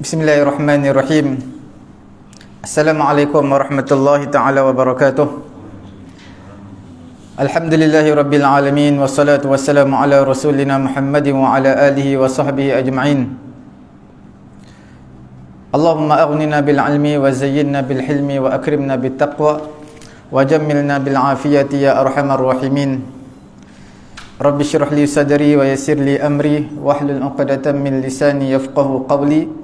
Bismillahirrahmanirrahim. Assalamualaikum warahmatullahi ta'ala wabarakatuh. Alhamdulillahi rabbil alamin. Wassalatu wassalamu ala rasulina Muhammadin wa ala alihi wa sahbihi ajma'in. Allahumma aghnina bil ilmi wa zayyinna bil hilmi wa akrimna bit taqwa wa jammilna bil afiyati ya arhamar rahimin. Rabbi shrah li sadri wa yassir li amri wahlul 'uqdatam min lisani yafqahu qawli.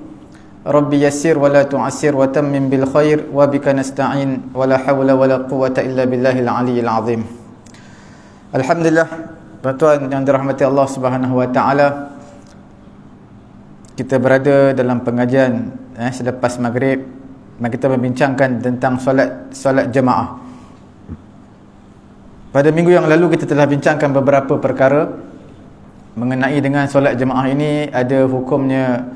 Rabbi yassir wa la tu'assir wa tammim bil khair wa bika nasta'in wa la hawla wa la quwwata illa billahil aliyyil azim. Alhamdulillah, tuan-tuan yang dirahmati Allah Subhanahu wa taala, kita berada dalam pengajian selepas maghrib. Mari kita membincangkan tentang solat jemaah. Pada minggu yang lalu kita telah bincangkan beberapa perkara mengenai dengan solat jemaah ini. Ada hukumnya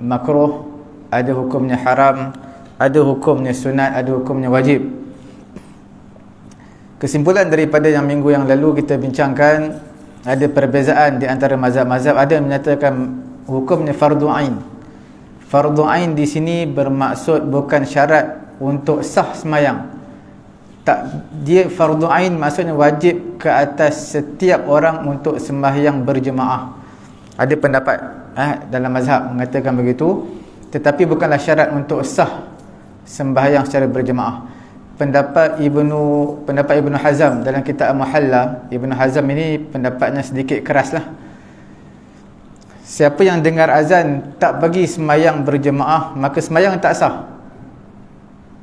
makruh, ada hukumnya haram, ada hukumnya sunat, ada hukumnya wajib. Kesimpulan daripada yang minggu yang lalu kita bincangkan, ada perbezaan di antara mazhab-mazhab. Ada yang menyatakan hukumnya fardu ain. Fardu ain di sini bermaksud bukan syarat untuk sah semayang. Tak, dia fardu ain maksudnya wajib ke atas setiap orang untuk sembahyang berjemaah. Ada pendapat dalam mazhab mengatakan begitu, tetapi bukanlah syarat untuk sah sembahyang secara berjemaah. Pendapat Ibnu Hazm dalam kitab Al-Muhalla, Ibnu Hazm ini pendapatnya sedikit keraslah. Siapa yang dengar azan tak pergi sembahyang berjemaah, maka sembahyang tak sah.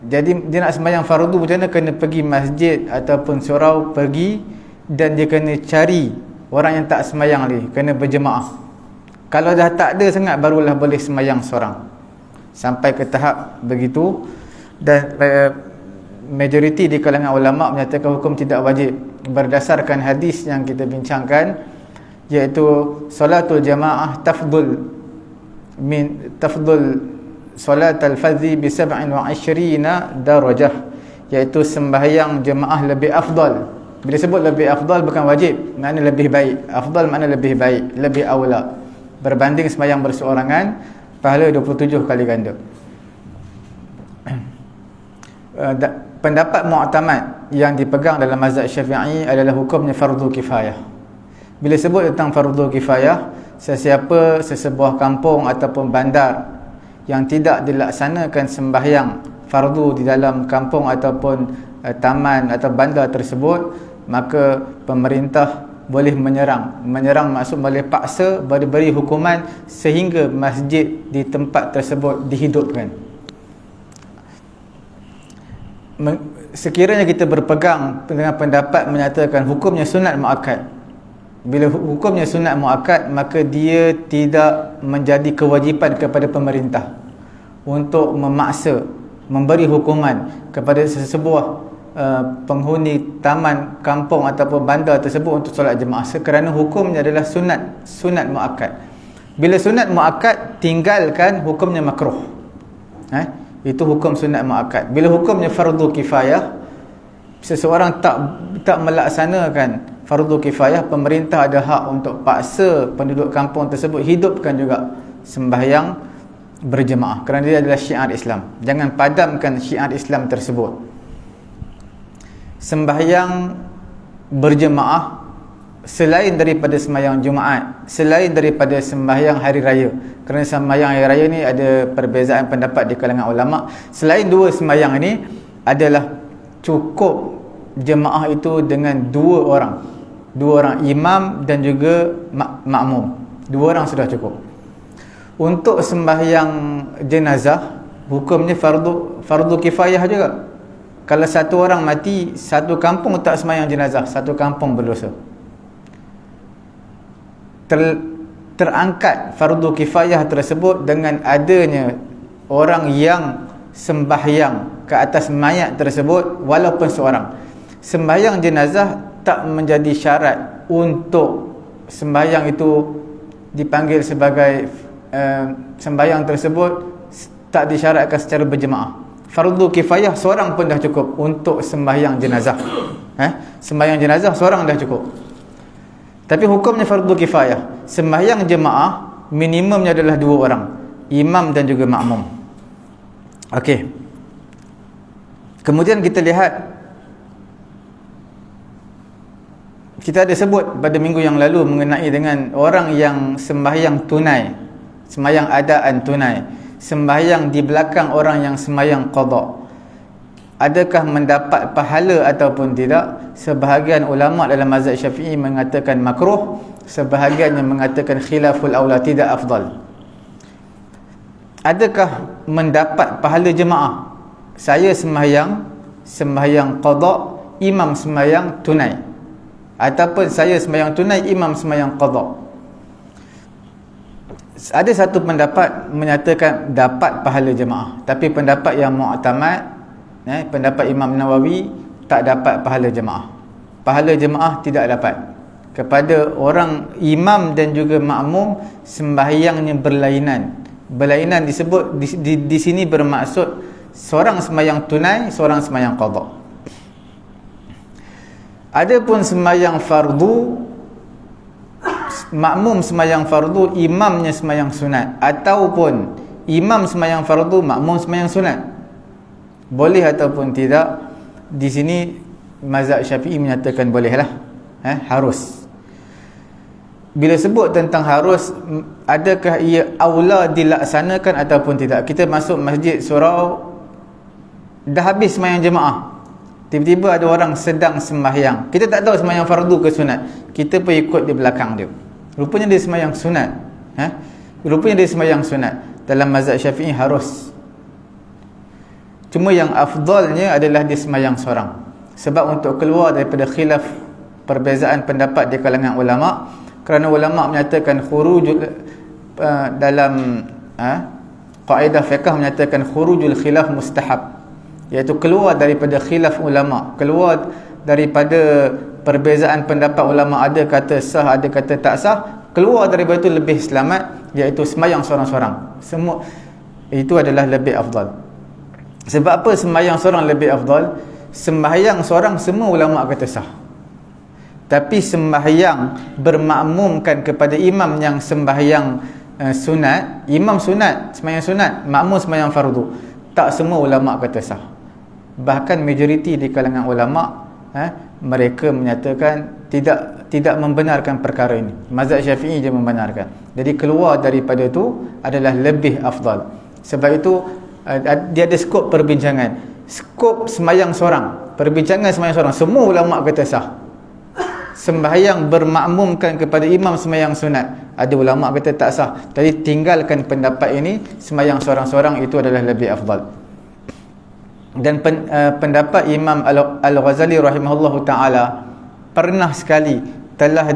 Jadi dia nak sembahyang fardu, macam mana? Kena pergi masjid ataupun surau, pergi, dan dia kena cari orang yang tak sembahyang lagi, kena berjemaah. Kalau dah tak ada sangat, barulah boleh sembahyang seorang. Sampai ke tahap begitu. Dan majoriti di kalangan ulama menyatakan hukum tidak wajib berdasarkan hadis yang kita bincangkan, iaitu solatul jamaah tafdul solat al-fadhi bi 27 darajah, iaitu sembahyang jemaah lebih afdal. Bila sebut lebih afdal bukan wajib, makna lebih baik. Afdal makna lebih baik, lebih aula. Berbanding sembahyang berseorangan, pahala 27 kali ganda. Pendapat mu'tamad yang dipegang dalam mazhab Syafi'i adalah hukumnya fardu kifayah. Bila sebut tentang fardu kifayah, sesebuah kampung ataupun bandar yang tidak dilaksanakan sembahyang fardu di dalam kampung ataupun taman atau bandar tersebut, maka pemerintah boleh menyerang maksud boleh paksa, beri hukuman sehingga masjid di tempat tersebut dihidupkan. Sekiranya kita berpegang dengan pendapat menyatakan hukumnya sunat muakkad, bila hukumnya sunat muakkad, maka dia tidak menjadi kewajipan kepada pemerintah untuk memaksa, memberi hukuman kepada sesebuah penghuni taman, kampung ataupun bandar tersebut untuk solat jemaah, kerana hukumnya adalah sunat muakkad. Bila sunat muakkad, tinggalkan hukumnya makruh. Itu hukum sunat muakkad. Bila hukumnya fardu kifayah, seseorang tak melaksanakan fardu kifayah, pemerintah ada hak untuk paksa penduduk kampung tersebut hidupkan juga sembahyang berjemaah, kerana dia adalah syiar Islam. Jangan padamkan syiar Islam tersebut. Sembahyang berjemaah selain daripada sembahyang Jumaat, selain daripada sembahyang hari raya, kerana sembahyang hari raya ni ada perbezaan pendapat di kalangan ulama. Selain dua sembahyang ini, adalah cukup jemaah itu dengan dua orang, imam dan juga makmum. Dua orang sudah cukup. Untuk sembahyang jenazah, hukumnya fardu kifayah juga. Kalau satu orang mati, satu kampung tak sembahyang jenazah, satu kampung berdosa. Terangkat fardu kifayah tersebut dengan adanya orang yang sembahyang ke atas mayat tersebut, walaupun seorang. Sembahyang jenazah tak menjadi syarat untuk sembahyang itu dipanggil sebagai sembahyang tersebut, tak disyaratkan secara berjemaah. Fardu kifayah seorang pun dah cukup untuk sembahyang jenazah. Sembahyang jenazah seorang dah cukup. Tapi hukumnya fardu kifayah. Sembahyang jemaah minimumnya adalah 2 orang. imam dan juga makmum. Okey. Kemudian kita lihat, kita ada sebut pada minggu yang lalu mengenai dengan orang yang sembahyang tunai, sembahyang adaan tunai, sembahyang di belakang orang yang sembahyang qada. Adakah mendapat pahala ataupun tidak? Sebahagian ulama dalam mazhab Syafi'i mengatakan makruh, sebahagian yang mengatakan khilaful aula, tidak afdal. Adakah mendapat pahala jemaah? Saya sembahyang qada, imam sembahyang tunai, ataupun saya sembahyang tunai, imam sembahyang qada. Ada satu pendapat menyatakan dapat pahala jemaah, tapi pendapat yang mu'tamad, pendapat Imam Nawawi, tak dapat pahala jemaah. Pahala jemaah tidak dapat kepada orang imam dan juga makmum sembahyangnya berlainan. Berlainan disebut di sini bermaksud seorang sembahyang tunai, seorang sembahyang qada. Adapun sembahyang fardu, makmum sembahyang fardu, imamnya sembahyang sunat, ataupun imam sembahyang fardu, makmum sembahyang sunat, boleh ataupun tidak? Di sini mazhab Syafi'i menyatakan bolehlah, harus. Bila sebut tentang harus, adakah ia aula dilaksanakan ataupun tidak? Kita masuk masjid surau, dah habis sembahyang jemaah, tiba-tiba ada orang sedang sembahyang, kita tak tahu sembahyang fardu ke sunat, kita pun ikut di belakang dia, rupanya dia sembahyang sunat, rupanya dia sembahyang sunat. Dalam mazhab Syafi'i harus. Cuma yang afdalnya adalah dia sembahyang seorang, sebab untuk keluar daripada khilaf, perbezaan pendapat di kalangan ulama. Kerana ulama menyatakan khurujul dalam kaedah fiqh menyatakan khurujul khilaf mustahab, iaitu keluar daripada khilaf ulama, keluar daripada perbezaan pendapat ulama, ada kata sah, ada kata tak sah, keluar daripada itu lebih selamat, iaitu sembahyang seorang-seorang. Semua itu adalah lebih afdal. Sebab apa sembahyang seorang lebih afdal? Sembahyang seorang semua ulama kata sah, tapi sembahyang bermakmumkan kepada imam yang sembahyang sunat, imam sunat, sembahyang sunat, makmum sembahyang fardu, tak semua ulama kata sah. Bahkan majoriti di kalangan ulama, mereka menyatakan tidak membenarkan perkara ini. Mazhab Syafi'i je membenarkan. Jadi keluar daripada itu adalah lebih afdal. Sebab itu dia ada skop perbincangan. Skop sembahyang seorang, perbincangan sembahyang seorang, semua ulama kata sah. Sembahyang bermakmumkan kepada imam sembahyang sunat, ada ulama kata tak sah. Jadi tinggalkan pendapat ini, sembahyang seorang-seorang itu adalah lebih afdal. Dan pendapat Imam Al-Ghazali rahimahullahu ta'ala pernah sekali telah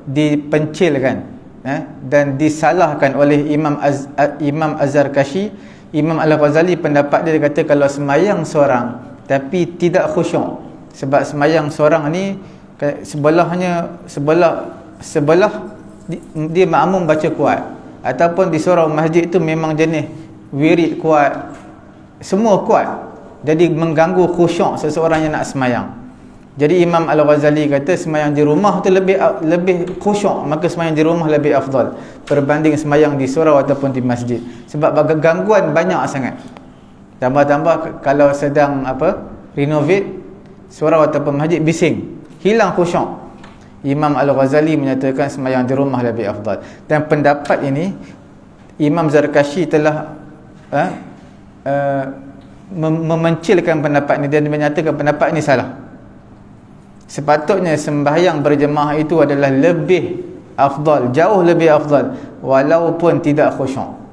dipencilkan, dan disalahkan oleh Imam Az-Zarkashi. Imam Al-Ghazali pendapat dia kata kalau sembahyang seorang tapi tidak khusyuk, sebab sembahyang seorang ni sebelah dia makmum baca kuat, ataupun di surau masjid itu memang jenis wirid kuat, semua kuat, jadi mengganggu khusyuk seseorang yang nak sembahyang. Jadi Imam Al-Ghazali kata sembahyang di rumah tu lebih khusyuk, maka sembahyang di rumah lebih afdal berbanding sembahyang di surau ataupun di masjid, sebab gangguan banyak sangat. Tambah-tambah kalau sedang renovate surau ataupun masjid, bising, hilang khusyuk. Imam Al-Ghazali menyatakan sembahyang di rumah lebih afdal. Dan pendapat ini Imam Zarkashi telah memencilkan pendapat ini dan menyatakan pendapat ini salah. Sepatutnya sembahyang berjemaah itu adalah lebih afdal, jauh lebih afdal, walaupun tidak khusyuk.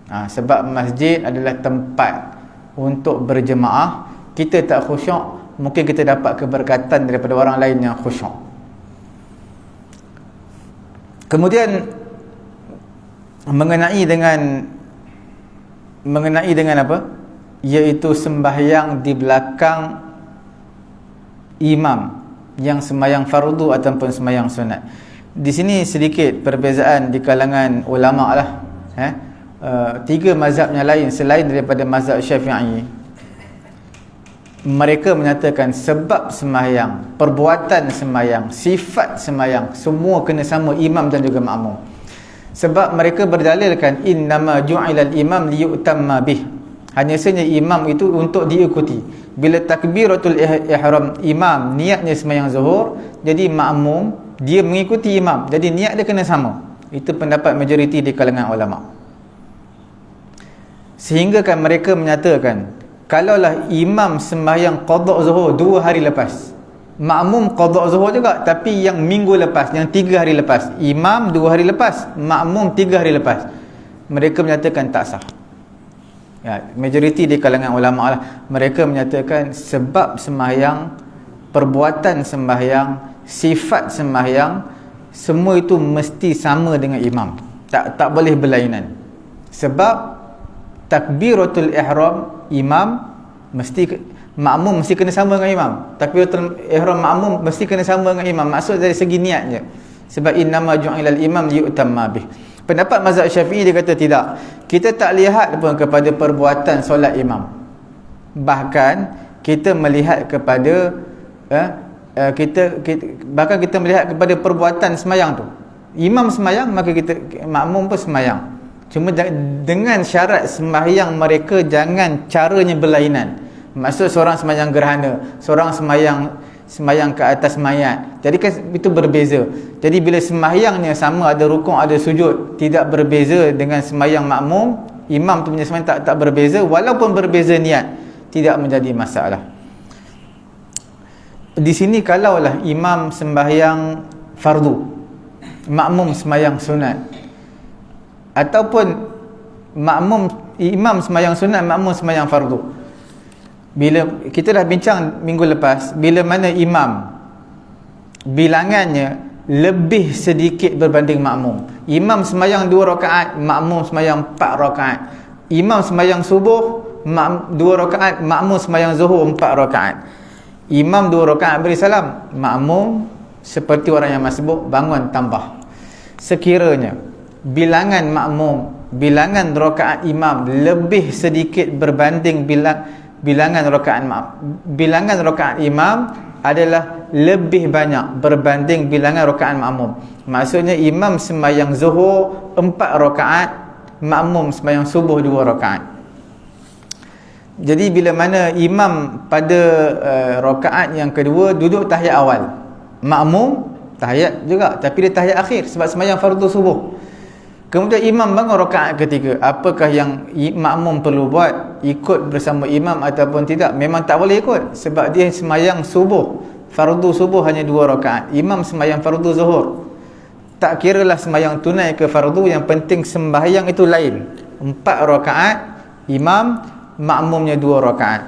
Sebab masjid adalah tempat untuk berjemaah. Kita tak khusyuk, mungkin kita dapat keberkatan daripada orang lain yang khusyuk. Kemudian mengenai dengan apa? Iaitu sembahyang di belakang imam yang sembahyang fardu ataupun sembahyang sunat. Di sini sedikit perbezaan di kalangan ulama lah. Tiga mazhabnya lain selain daripada mazhab Syafi'i. mereka menyatakan sebab sembahyang, perbuatan sembahyang, sifat sembahyang, semua kena sama imam dan juga makmum. Sebab mereka berdalilkan innama ju'ilal imam liyutamma bih, hanya saja imam itu untuk diikuti. Bila takbiratul ihram imam niatnya sembahyang zuhur, jadi makmum dia mengikuti imam, jadi niat dia kena sama. Itu pendapat majoriti di kalangan ulama. Sehingga kan mereka menyatakan kalaulah imam sembahyang qada zuhur 2 hari lepas, makmum qada zuhur juga, tapi yang minggu lepas, yang 3 hari lepas, imam 2 hari lepas, makmum 3 hari lepas, mereka menyatakan tak sah. Ya, majoriti di kalangan ulama lah, mereka menyatakan sebab sembahyang, perbuatan sembahyang, sifat sembahyang, semua itu mesti sama dengan imam, tak boleh berlainan. Sebab takbiratul ihram imam makmum mesti kena sama dengan imam. Takbiratul ihram makmum mesti kena sama dengan imam. Maksud dari segi niatnya. Sebab innama ju'ilal imam liyutamma bih. Pendapat mazhab Syafi'i dia kata tidak. Kita tak lihat pun kepada perbuatan solat imam. Bahkan kita melihat kepada bahkan kita melihat kepada perbuatan semayang tu. Imam semayang, maka kita makmum pun semayang. Cuma dengan syarat sembahyang mereka jangan caranya berlainan. Maksud seorang sembahyang gerhana, seorang sembahyang ke atas mayat. Jadi kan itu berbeza. Jadi bila sembahyangnya sama, ada rukuk, ada sujud, tidak berbeza dengan sembahyang makmum, imam tu punya sembahyang tak berbeza, walaupun berbeza niat, tidak menjadi masalah. Di sini kalaulah imam sembahyang fardu, makmum sembahyang sunat, ataupun imam sembahyang sunat, makmum sembahyang fardu. Bila kita dah bincang minggu lepas, bila mana imam bilangannya lebih sedikit berbanding makmum, imam sembahyang 2 rakaat, makmum sembahyang 4 rakaat, imam sembahyang subuh 2 rakaat, makmum sembahyang zuhur 4 rakaat, imam 2 rakaat beri salam, makmum seperti orang yang masbuk bangun tambah. Sekiranya bilangan makmum, bilangan rakaat imam lebih sedikit berbanding bilangan rakaat imam adalah lebih banyak berbanding bilangan rakaat makmum. Maksudnya imam sembahyang zuhur 4 rakaat, makmum sembahyang subuh 2 rakaat. Jadi bila mana imam pada rakaat yang kedua duduk tahiyat awal, makmum tahiyat juga, tapi dia tahiyat akhir sebab sembahyang fardu subuh. Kemudian imam bangun rakaat ketiga, apakah yang makmum perlu buat? Ikut bersama imam ataupun tidak? Memang tak boleh ikut, sebab dia sembahyang subuh, fardu subuh hanya 2 rakaat, imam sembahyang fardu zuhur. Tak kiralah sembahyang tunai ke fardu, yang penting sembahyang itu lain. 4 rakaat imam, makmumnya 2 rakaat.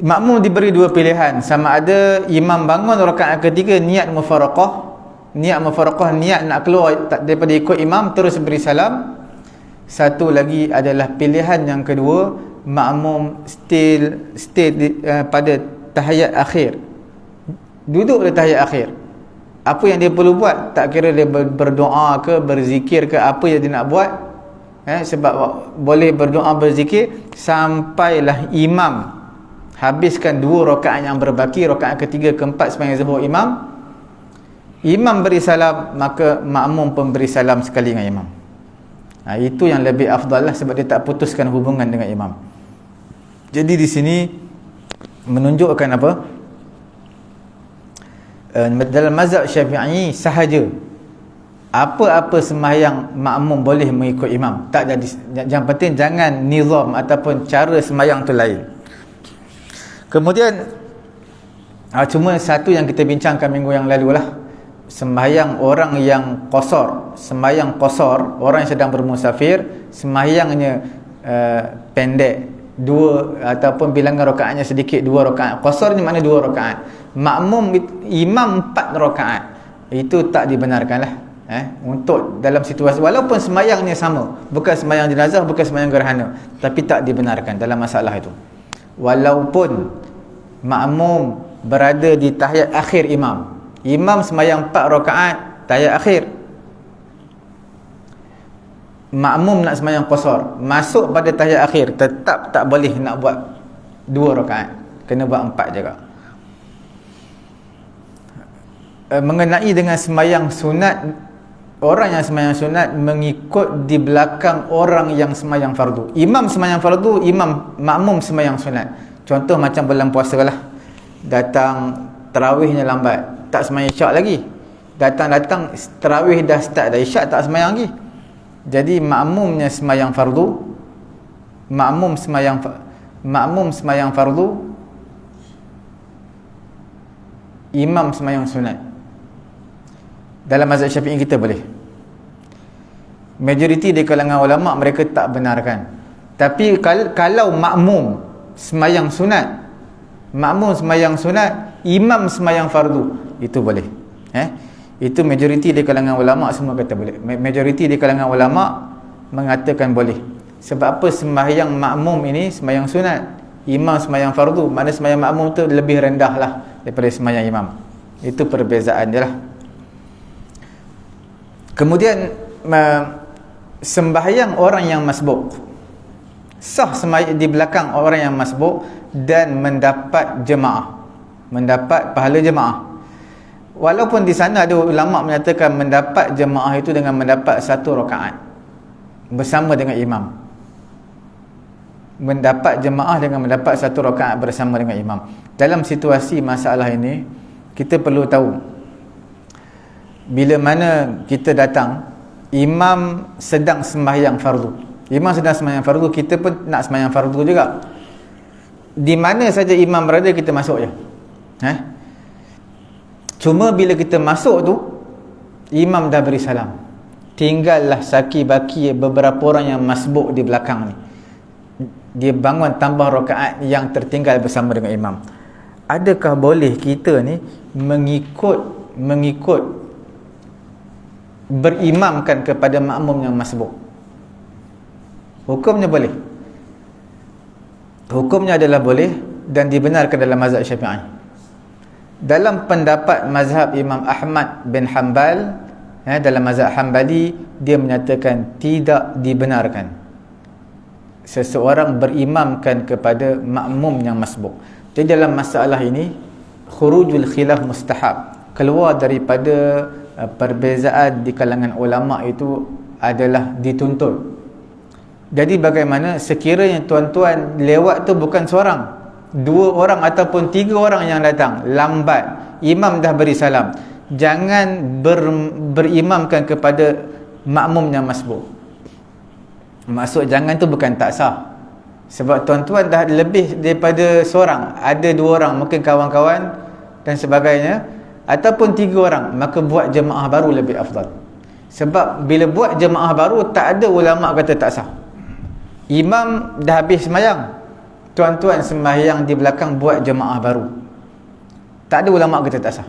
Makmum diberi 2 pilihan, sama ada imam bangun rakaat ketiga niat mufaraqah, niat nak keluar daripada ikut imam terus beri salam. Satu lagi adalah pilihan yang kedua, makmum stay pada tahiyat akhir, duduk di tahiyat akhir. Apa yang dia perlu buat, tak kira dia berdoa ke, berzikir ke, apa yang dia nak buat, sebab boleh berdoa, berzikir sampailah imam habiskan 2 rakaat yang berbaki, rakaat ketiga, keempat sembahyang zuhur imam beri salam, maka makmum pun beri salam sekali dengan imam. Itu yang lebih afdal lah, sebab dia tak putuskan hubungan dengan imam. Jadi di sini menunjukkan apa? Dalam mazhab Syafi'i sahaja apa-apa sembahyang makmum boleh mengikut imam, tak jadi. Yang penting jangan nizam ataupun cara sembahyang tu lain. Kemudian cuma satu yang kita bincangkan minggu yang lalu lah, sembahyang orang yang qasar. Sembahyang qasar, orang yang sedang bermusafir, sembahyangnya pendek, 2 ataupun bilangan rakaatnya sedikit, 2 rakaat. Qasar ni makna 2 rakaat. Makmum imam 4 rakaat. Itu tak dibenarkanlah. Untuk dalam situasi, walaupun sembahyangnya sama, bukan sembahyang jenazah, bukan sembahyang gerhana, tapi tak dibenarkan dalam masalah itu. Walaupun makmum berada di tahiyat akhir imam sembahyang 4 rakaat tahiyat akhir, makmum nak sembahyang qasar, masuk pada tahiyat akhir, tetap tak boleh nak buat 2 rakaat. kena buat 4 juga. Mengenai dengan sembahyang sunat, orang yang sembahyang sunat mengikut di belakang orang yang sembahyang fardu. Imam sembahyang fardu, makmum sembahyang sunat. Contoh macam bulan puasa lah, datang tarawihnya lambat, tak sembahyang isyak lagi. Datang tarawih dah start dah, isyak tak sembahyang lagi. Jadi makmumnya sembahyang fardu, makmum sembahyang fardu, imam sembahyang sunat. Dalam mazhab Syafi'i kita boleh. Majoriti di kalangan ulama mereka tak benarkan. Tapi kalau makmum sembahyang sunat, imam sembahyang fardu, itu boleh. Itu majoriti di kalangan ulama semua kata boleh. Majoriti di kalangan ulama mengatakan boleh. Sebab apa? Sembahyang makmum ini sembahyang sunat, imam sembahyang fardu. Mana sembahyang makmum tu lebih rendah lah daripada sembahyang imam. Itu perbezaan dia lah. Kemudian sembahyang orang yang masbuk, sah sembahyang di belakang orang yang masbuk dan mendapat jemaah, mendapat pahala jemaah. Walaupun di sana ada ulama menyatakan mendapat jemaah itu dengan mendapat 1 rakaat bersama dengan imam. Mendapat jemaah dengan mendapat 1 rakaat bersama dengan imam. Dalam situasi masalah ini, kita perlu tahu, bila mana kita datang, imam sedang sembahyang fardu. Imam sedang sembahyang fardu, kita pun nak sembahyang fardu juga. Di mana saja imam berada, kita masuk je. Cuma bila kita masuk tu, imam dah beri salam. Tinggallah saki baki beberapa orang yang masbuk di belakang ni. Dia bangun tambah rakaat yang tertinggal bersama dengan imam. Adakah boleh kita ni mengikut berimamkan kepada makmum yang masbuk? Hukumnya boleh. Hukumnya adalah boleh dan dibenarkan dalam mazhab Syafi'i. Dalam pendapat mazhab Imam Ahmad bin Hanbal, dalam mazhab Hanbali, dia menyatakan tidak dibenarkan seseorang berimamkan kepada makmum yang masbuk. Jadi dalam masalah ini, khurujul khilaf mustahab, keluar daripada perbezaan di kalangan ulama itu adalah dituntut. Jadi bagaimana sekiranya tuan-tuan lewat tu bukan seorang, 2 orang ataupun 3 orang yang datang lambat, imam dah beri salam, jangan berimamkan kepada makmum yang masbuk. Maksud jangan tu bukan tak sah, sebab tuan-tuan dah lebih daripada seorang, ada 2 orang, mungkin kawan-kawan dan sebagainya, ataupun 3 orang, maka buat jemaah baru lebih afdal. Sebab bila buat jemaah baru, tak ada ulama kata tak sah. Imam dah habis sembahyang, tuan-tuan sembahyang di belakang buat jemaah baru, tak ada ulama kata tak sah.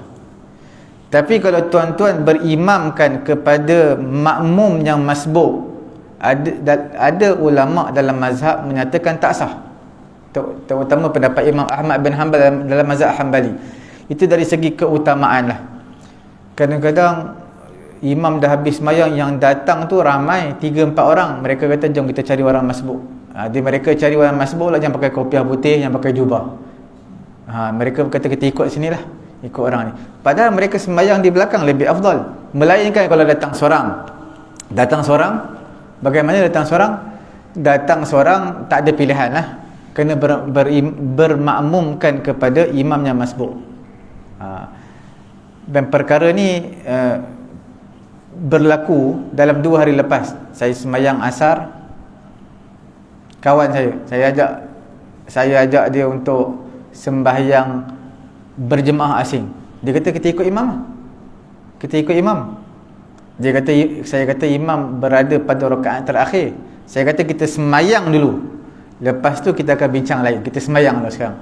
Tapi kalau tuan-tuan berimamkan kepada makmum yang masbuk, ada ulama dalam mazhab menyatakan tak sah, terutama pendapat Imam Ahmad bin Hanbal dalam mazhab Hanbali. Itu dari segi keutamaan lah. Kadang-kadang imam dah habis sembahyang, yang datang tu ramai, 3-4 orang. Mereka kata jom kita cari orang masbuk. Mereka cari orang masbuk lah, yang pakai kopiah putih, yang pakai jubah. Mereka kata kita ikut sini lah, ikut orang ni. Padahal mereka sembahyang di belakang lebih afdal. Melainkan kalau datang seorang, bagaimana datang seorang? Datang seorang tak ada pilihan lah, kena bermakmumkan kepada imam yang masbuk. Dan perkara ni berlaku dalam 2 hari lepas. Saya sembahyang asar, kawan saya ajak dia untuk sembahyang berjemaah asing. Dia kata kita ikut imam. Saya kata imam berada pada rakaat terakhir. Saya kata kita sembahyang dulu, lepas tu kita akan bincang lain. Kita sembahyang dulu sekarang.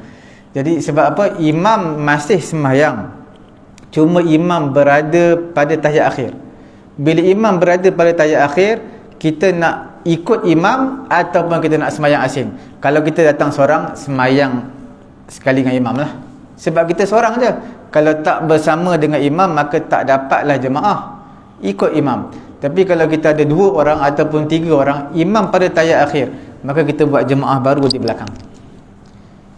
Jadi sebab apa? Imam masih sembahyang, cuma imam berada pada tahiyat akhir. Bila imam berada pada tahiyat akhir, kita nak ikut imam ataupun kita nak sembahyang asing. Kalau kita datang seorang, sembahyang sekali dengan imam lah, sebab kita seorang je. Kalau tak bersama dengan imam, maka tak dapatlah jemaah, ikut imam. Tapi kalau kita ada 2 orang ataupun 3 orang, imam pada tahiyat akhir, maka kita buat jemaah baru di belakang.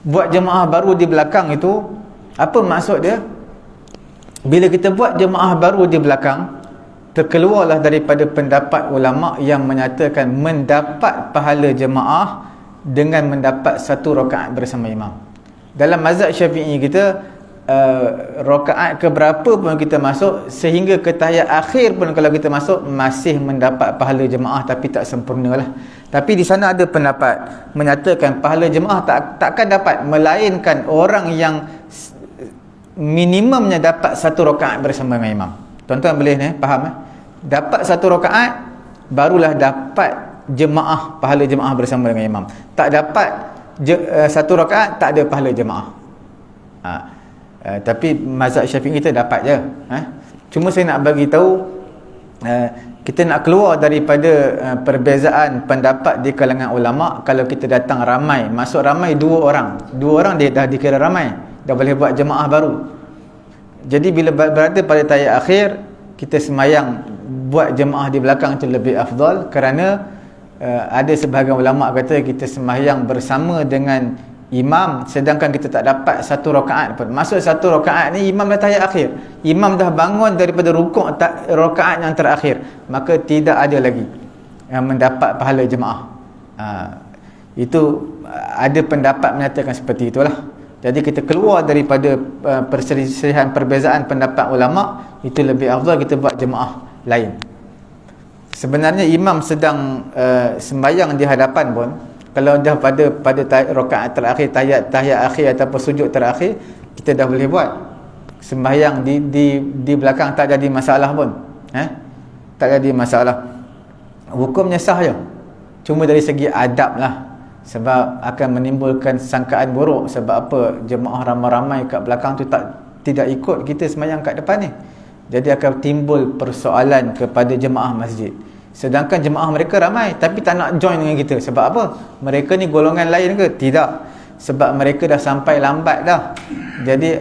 buat jemaah baru di belakang itu, apa maksud dia? Bila kita buat jemaah baru di belakang, terkeluarlah daripada pendapat ulama yang menyatakan mendapat pahala jemaah dengan mendapat satu rakaat bersama imam. Dalam mazhab Syafi'i kita, rakaat keberapa pun kita masuk, sehingga ke tahiyat akhir pun kalau kita masuk, masih mendapat pahala jemaah, tapi tak sempurnalah. Tapi di sana ada pendapat menyatakan pahala jemaah takkan dapat, melainkan orang yang minimumnya dapat satu rakaat bersama dengan imam. Tuan-tuan boleh faham? Dapat satu rakaat barulah dapat jemaah, pahala jemaah bersama dengan imam. Tak dapat satu rakaat, tak ada pahala jemaah. Tapi mazhab Syafi'i kita dapat je. Cuma saya nak bagi tahu, kita nak keluar daripada perbezaan pendapat di kalangan ulama. Kalau kita datang ramai, masuk ramai 2 orang, 2 orang dia dah dikira ramai, dah boleh buat jemaah baru. Jadi bila berada pada tahiyat akhir, kita semayang buat jemaah di belakang itu lebih afdal, kerana ada sebahagian ulama kata kita semayang bersama dengan imam sedangkan kita tak dapat satu rakaat pun. Maksud satu rakaat ni imam dah tahiyat akhir, imam dah bangun daripada rukuk rakaat yang terakhir, maka tidak ada lagi yang mendapat pahala jemaah. Itu ada pendapat menyatakan seperti itulah. Jadi kita keluar daripada perselisihan perbezaan pendapat ulama, itu lebih afdal kita buat jemaah lain. Sebenarnya imam sedang sembahyang di hadapan pun, kalau dah pada rakaat terakhir, tahiyat akhir ataupun sujud terakhir, kita dah boleh buat sembahyang di belakang, tak jadi masalah pun. Tak jadi masalah. Hukumnya sah je. Cuma dari segi adab lah, sebab akan menimbulkan sangkaan buruk. Sebab apa? Jemaah ramai-ramai kat belakang tu tidak ikut kita sembahyang kat depan ni. Jadi akan timbul persoalan kepada jemaah masjid. Sedangkan jemaah mereka ramai tapi tak nak join dengan kita. Sebab apa? Mereka ni golongan lain ke? Tidak. Sebab mereka dah sampai lambat dah. Jadi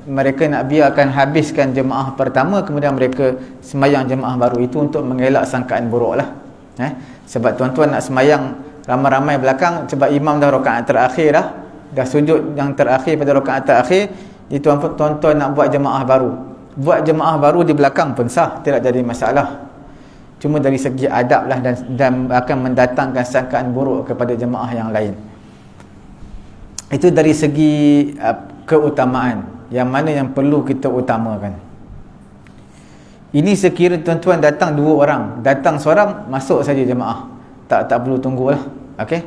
mereka nak biarkan habiskan jemaah pertama, kemudian mereka sembahyang jemaah baru. Itu untuk mengelak sangkaan buruk lah. Sebab tuan-tuan nak sembahyang ramai-ramai belakang, sebab imam dah rakaat terakhir dah sujud yang terakhir pada rakaat terakhir, tuan-tuan nak buat jemaah baru. Buat jemaah baru di belakang pun sah, tidak jadi masalah. Cuma dari segi adab lah, dan akan mendatangkan sangkaan buruk kepada jemaah yang lain. Itu dari segi keutamaan, yang mana yang perlu kita utamakan. Ini sekira tuan-tuan datang 2 orang, datang seorang, masuk saja jemaah, tak perlu tunggulah. Okey,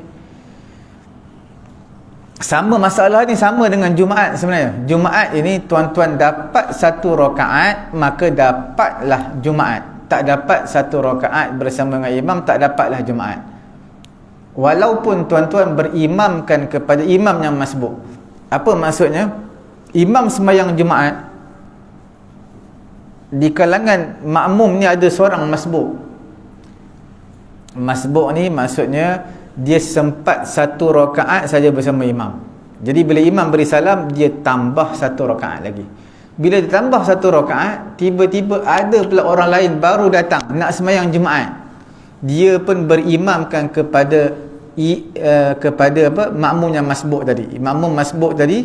sama masalah ni sama dengan Jumaat sebenarnya. Jumaat ini tuan-tuan dapat satu rakaat, maka dapatlah Jumaat. Tak dapat satu rakaat bersama dengan imam, tak dapatlah Jumaat. Walaupun tuan-tuan berimamkan kepada imam yang masbuk. Apa maksudnya? Imam sembahyang Jumaat, di kalangan makmum ni ada seorang masbuk. Masbuk ni maksudnya dia sempat satu rakaat saja bersama imam. Jadi bila imam beri salam, dia tambah satu rakaat lagi. Bila ditambah satu rakaat, tiba-tiba ada pula orang lain baru datang nak sembahyang Jumaat. Dia pun berimamkan kepada makmum yang masbuk tadi. Makmum masbuk tadi,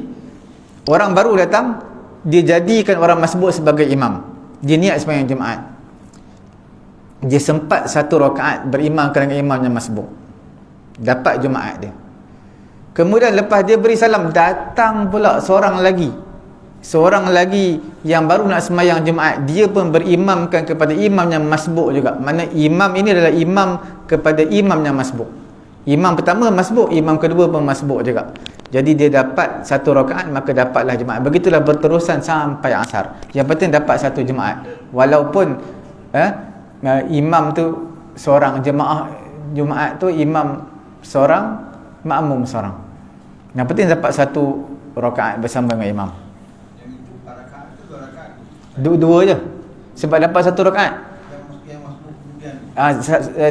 orang baru datang, dia jadikan orang masbuk sebagai imam. Dia niat sembahyang Jumaat. Dia sempat satu rakaat berimamkan dengan imam yang masbuk, dapat Jumaat dia. Kemudian lepas dia beri salam, datang pula seorang lagi yang baru nak sembahyang Jumaat. Dia pun berimamkan kepada imam yang masbuk juga. Mana imam ini adalah imam kepada imam yang masbuk. Imam pertama masbuk, imam kedua pun masbuk juga. Jadi dia dapat satu rakaat, maka dapatlah Jumaat. Begitulah berterusan sampai asar. Yang penting dapat satu Jumaat. Walaupun imam tu seorang, jemaah Jumaat tu imam seorang, makmum seorang. Yang penting dapat satu rakaat bersama dengan imam. Dua je. Sebab dapat satu rakaat.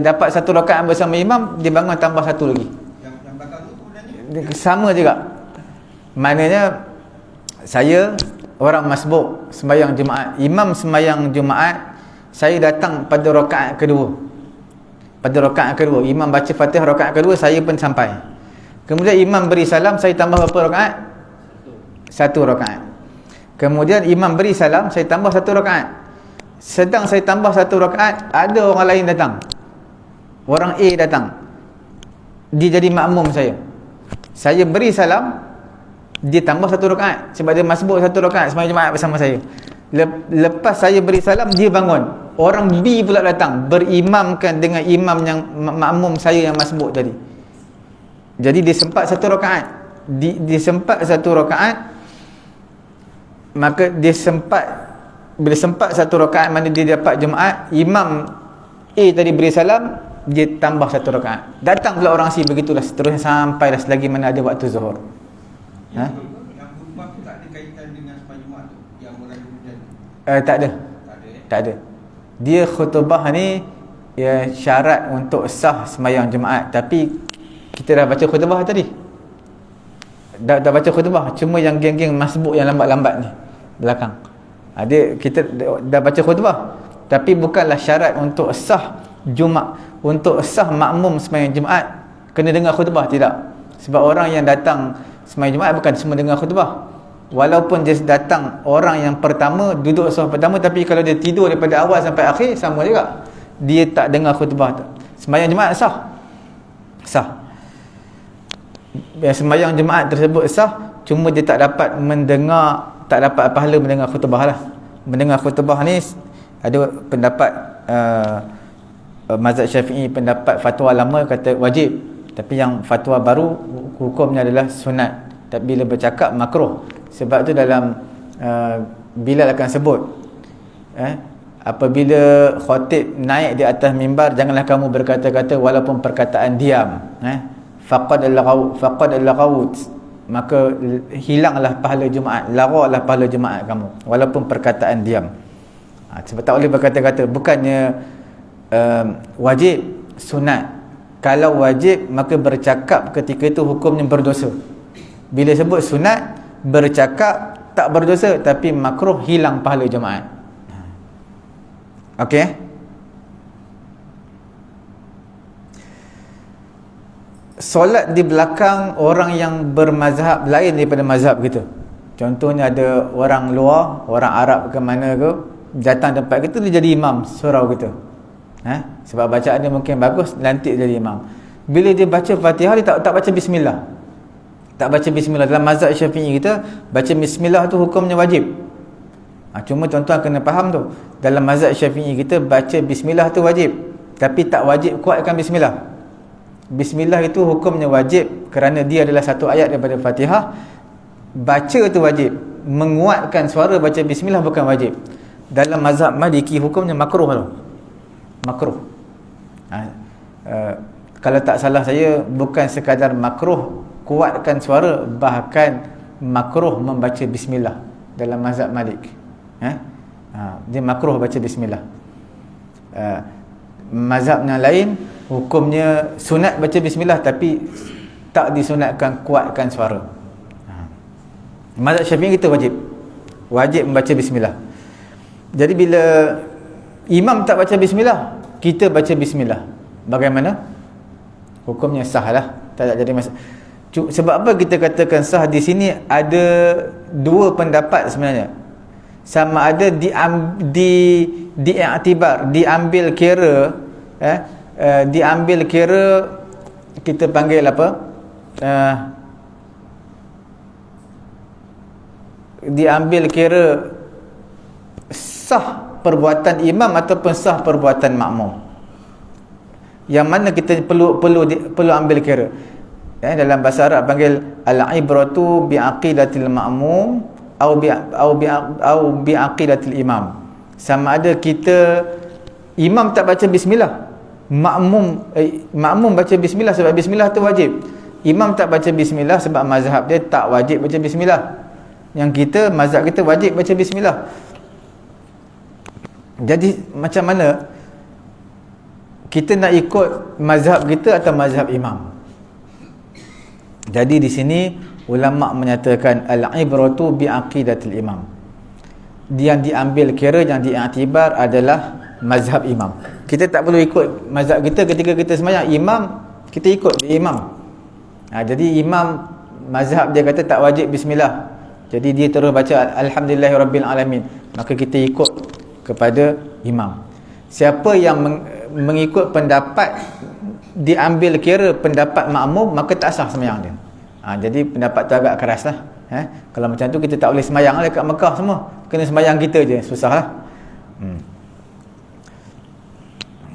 Dapat satu rakaat bersama imam, dia bangun tambah satu lagi. Yang belakang tu kemudiannya sama juga. Maknanya saya orang masbuk sembahyang Jumaat, imam sembahyang Jumaat, saya datang pada rakaat kedua. Pada rakaat kedua, imam baca Fatihah rakaat kedua, saya pun sampai. Kemudian imam beri salam, saya tambah berapa rakaat? Satu rakaat. Kemudian imam beri salam, saya tambah satu rakaat. Sedang saya tambah satu rakaat, ada orang lain datang. Orang A datang. Dia jadi makmum saya. Saya beri salam, dia tambah satu rakaat. Sebab dia masbuk satu rakaat sembahyang Jumaat bersama saya. Lepas saya beri salam, dia bangun. Orang B pula datang, berimamkan dengan imam yang makmum saya yang masbuk tadi. Jadi dia sempat satu rakaat. Dia sempat satu rakaat. Maka dia sempat, bila sempat satu rakaat mana dia dapat Jumaat, imam A tadi beri salam, dia tambah satu rakaat. Datang pula orang C, begitulah seterusnya sampailah selagi mana ada waktu zuhur. Yang khutbah tu tak ada kaitan dengan sembahyang Jumaat tu yang orang hujan. Tak ada. Tak ada. Dia khutbah ni ya syarat untuk sah sembahyang Jumaat, tapi kita dah baca khutbah tadi. Dah baca khutbah, cuma yang geng-geng masbuk yang lambat-lambat ni belakang. Kita dah baca khutbah, tapi bukanlah syarat untuk sah Jumaat, untuk sah makmum sembahyang Jumaat kena dengar khutbah, tidak. Sebab orang yang datang sembahyang Jumaat bukan semua dengar khutbah. Walaupun dia datang orang yang pertama, duduk saf pertama, tapi kalau dia tidur daripada awal sampai akhir sama juga. Dia tak dengar khutbah. Sembahyang Jumaat sah. Sembahyang Jumaat tersebut sah, cuma dia tak dapat mendengar, tak dapat pahala mendengar khutbah lah. Mendengar khutbah ni ada pendapat mazhab Syafi'i, pendapat fatwa lama kata wajib, tapi yang fatwa baru hukumnya adalah sunat. Tapi bila bercakap makruh. Sebab tu dalam Bilal akan sebut apabila khatib naik di atas mimbar, janganlah kamu berkata-kata walaupun perkataan diam. Faqad al-laghaw, maka hilanglah pahala Jumaat, laghalah pahala Jumaat kamu walaupun perkataan diam. Sebab tak boleh berkata-kata. Bukannya wajib, sunat. Kalau wajib maka bercakap ketika itu hukumnya berdosa. Bila sebut sunat, bercakap tak berdosa, tapi makruh, hilang pahala Jumaat. Okey. Solat di belakang orang yang bermazhab lain daripada mazhab kita. Contohnya ada orang luar, orang Arab ke mana ke, datang tempat kita, dia jadi imam surau kita. Sebab bacaan dia mungkin bagus, lantik jadi imam. Bila dia baca Fatihah, dia tak baca bismillah. Tak baca bismillah. Dalam mazhab Syafi'i kita, baca bismillah tu hukumnya wajib. Cuma tuan-tuan kena faham tu. Dalam mazhab Syafi'i kita, baca bismillah tu wajib, tapi tak wajib kuatkan bismillah. Bismillah itu hukumnya wajib kerana dia adalah satu ayat daripada Fatihah. Baca tu wajib, menguatkan suara baca bismillah bukan wajib. Dalam mazhab Maliki hukumnya makruh tu. Makruh. Kalau tak salah saya, bukan sekadar makruh kuatkan suara, bahkan makruh membaca bismillah dalam mazhab Malik. Dia makruh baca bismillah. Mazhab yang lain hukumnya sunat baca bismillah, tapi tak disunatkan kuatkan suara. Mazhab Syafi'i kita wajib membaca bismillah. Jadi bila imam tak baca bismillah, kita baca bismillah, bagaimana? Hukumnya sah lah, tak jadi masalah. Sebab apa kita katakan sah di sini? Ada dua pendapat sebenarnya. Sama ada diiktibar, diambil kira, diambil kira, kita panggil apa? Diambil kira sah perbuatan imam ataupun sah perbuatan makmum. Yang mana kita perlu ambil kira. Dalam bahasa Arab panggil al-ibratu biaqidatil ma'mum au biaqidatil imam. Sama ada kita, imam tak baca bismillah, makmum baca bismillah sebab bismillah tu wajib. Imam tak baca bismillah sebab mazhab dia tak wajib baca bismillah. Yang kita, mazhab kita wajib baca bismillah. Jadi macam mana kita nak ikut mazhab kita atau mazhab imam? Jadi di sini ulama menyatakan al-ibratu biaqidatil imam. Yang diambil kira, yang diiktibar adalah mazhab imam. Kita tak perlu ikut mazhab kita ketika kita sembahyang. Imam, kita ikut imam. Jadi imam mazhab dia kata tak wajib bismillah, jadi dia terus baca alhamdulillahirabbil alamin, maka kita ikut kepada imam. Siapa yang mengikut pendapat diambil kira pendapat makmum, maka tak sah sembahyang dia. Jadi pendapat tu agak keras lah. Kalau macam tu kita tak boleh sembahyang lah dekat Mekah semua, kena sembahyang kita je, susah lah.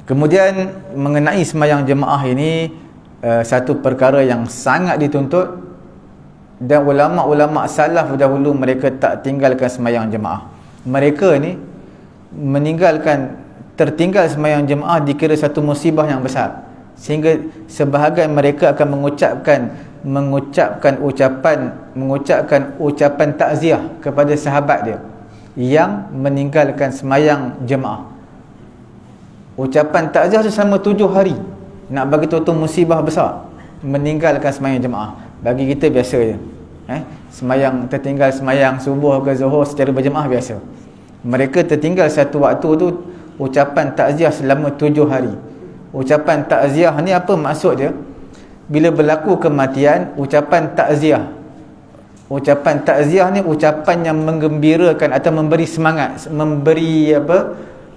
Kemudian mengenai sembahyang jemaah ini, satu perkara yang sangat dituntut, dan ulama-ulama salaf dahulu mereka tak tinggalkan sembahyang jemaah. Mereka ni tertinggal sembahyang jemaah dikira satu musibah yang besar, sehingga sebahagian mereka akan mengucapkan ucapan takziah kepada sahabat dia yang meninggalkan sembahyang jemaah. Ucapan takziah tu selama 7 hari, nak bagi tahu musibah besar, meninggalkan sembahyang jemaah. Bagi kita biasa je, tertinggal sembahyang subuh ke zuhur secara berjemaah biasa. Mereka tertinggal satu waktu tu ucapan takziah selama 7 hari. Ucapan takziah ni apa maksud dia? Bila berlaku kematian, ucapan takziah ni ucapan yang menggembirakan atau memberi semangat,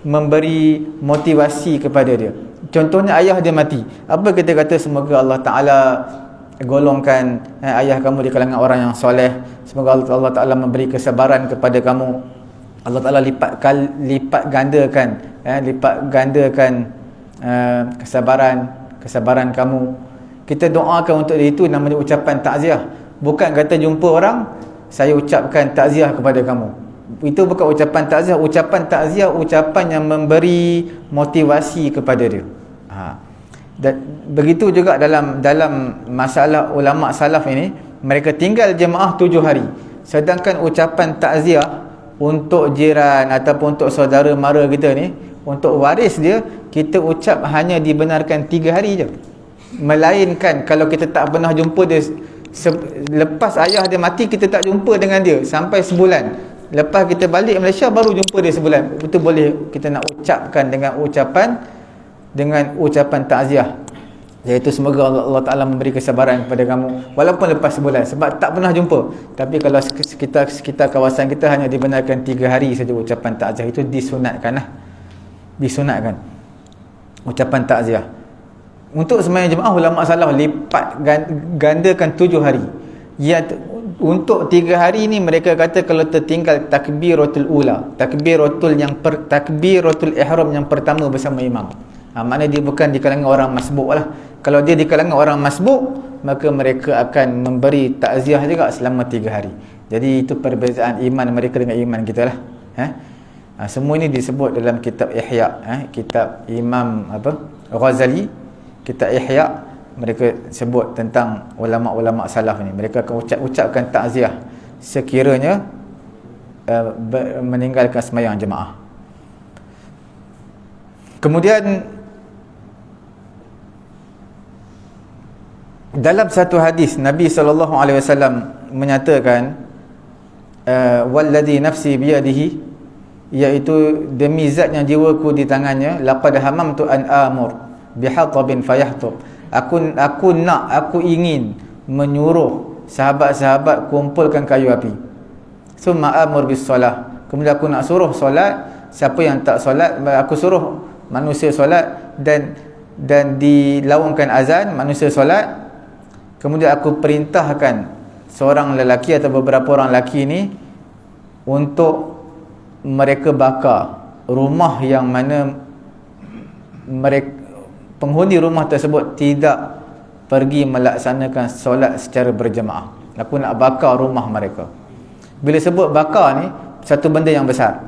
memberi motivasi kepada dia. Contohnya ayah dia mati, apa kita kata? Semoga Allah Ta'ala golongkan ayah kamu di kalangan orang yang soleh, semoga Allah Ta'ala memberi kesabaran kepada kamu, Allah Ta'ala lipat gandakan kesabaran kamu. Kita doakan untuk itu, namanya ucapan takziah. Bukan kata jumpa orang, saya ucapkan takziah kepada kamu. Itu bukan ucapan takziah. Ucapan takziah ucapan yang memberi motivasi kepada dia. Dan begitu juga dalam masalah ulama salaf ini, mereka tinggal jemaah 7 hari. Sedangkan ucapan takziah untuk jiran ataupun untuk saudara mara kita ni, untuk waris dia, kita ucap hanya dibenarkan 3 hari je. Melainkan kalau kita tak pernah jumpa dia, lepas ayah dia mati kita tak jumpa dengan dia sampai sebulan, lepas kita balik Malaysia baru jumpa dia sebulan, itu boleh kita nak ucapkan dengan ucapan takziah, iaitu semoga Allah Ta'ala memberi kesabaran kepada kamu walaupun lepas sebulan, sebab tak pernah jumpa. Tapi kalau sekitar kawasan kita hanya dibenarkan 3 hari saja ucapan takziah, itu disunatkan ucapan takziah. Untuk sembahyang jemaah, ulama salaf lipat gandakan 7 hari. Untuk 3 hari ni mereka kata kalau tertinggal takbiratul ula, takbiratul ihram yang pertama bersama imam, maknanya dia bukan di kalangan orang masbuk lah. Kalau dia di kalangan orang masbuk, maka mereka akan memberi takziah juga selama 3 hari. Jadi itu perbezaan iman mereka dengan iman kita lah. Semua ini disebut dalam kitab Ihya, kitab Imam Ghazali, kitab Ihya. Mereka sebut tentang ulama-ulama salaf ni, mereka akan ucapkan takziah sekiranya meninggalkan sembahyang jemaah. Kemudian dalam satu hadis Nabi SAW menyatakan walladhi nafsi biyadihi, iaitu demi zat yang jiwaku di tangannya, laqad hamamtu an amur bihatabin fayahtub, aku ingin menyuruh sahabat-sahabat kumpulkan kayu api. Summa amur bis solah, kemudian aku nak suruh solat. Siapa yang tak solat, aku suruh manusia solat, dan dilaungkan azan, manusia solat. Kemudian aku perintahkan seorang lelaki atau beberapa orang lelaki ini untuk mereka bakar rumah yang mana penghuni rumah tersebut tidak pergi melaksanakan solat secara berjemaah. Aku nak bakar rumah mereka. Bila sebut bakar ni, satu benda yang besar.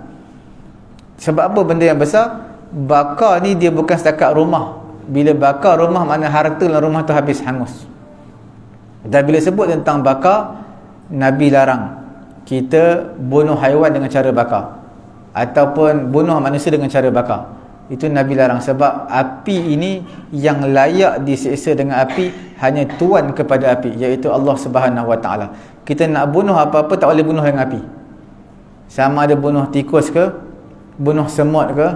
Sebab apa benda yang besar? Bakar ni dia bukan setakat rumah. Bila bakar rumah, mana harta dalam rumah tu habis, hangus. Dan bila sebut tentang bakar, Nabi larang kita bunuh haiwan dengan cara bakar, ataupun bunuh manusia dengan cara bakar. Itu Nabi larang, sebab api ini yang layak disiksa dengan api hanya tuan kepada api, iaitu Allah Subhanahu Wa Taala. Kita nak bunuh apa-apa tak boleh bunuh dengan api. Sama ada bunuh tikus ke, bunuh semut ke,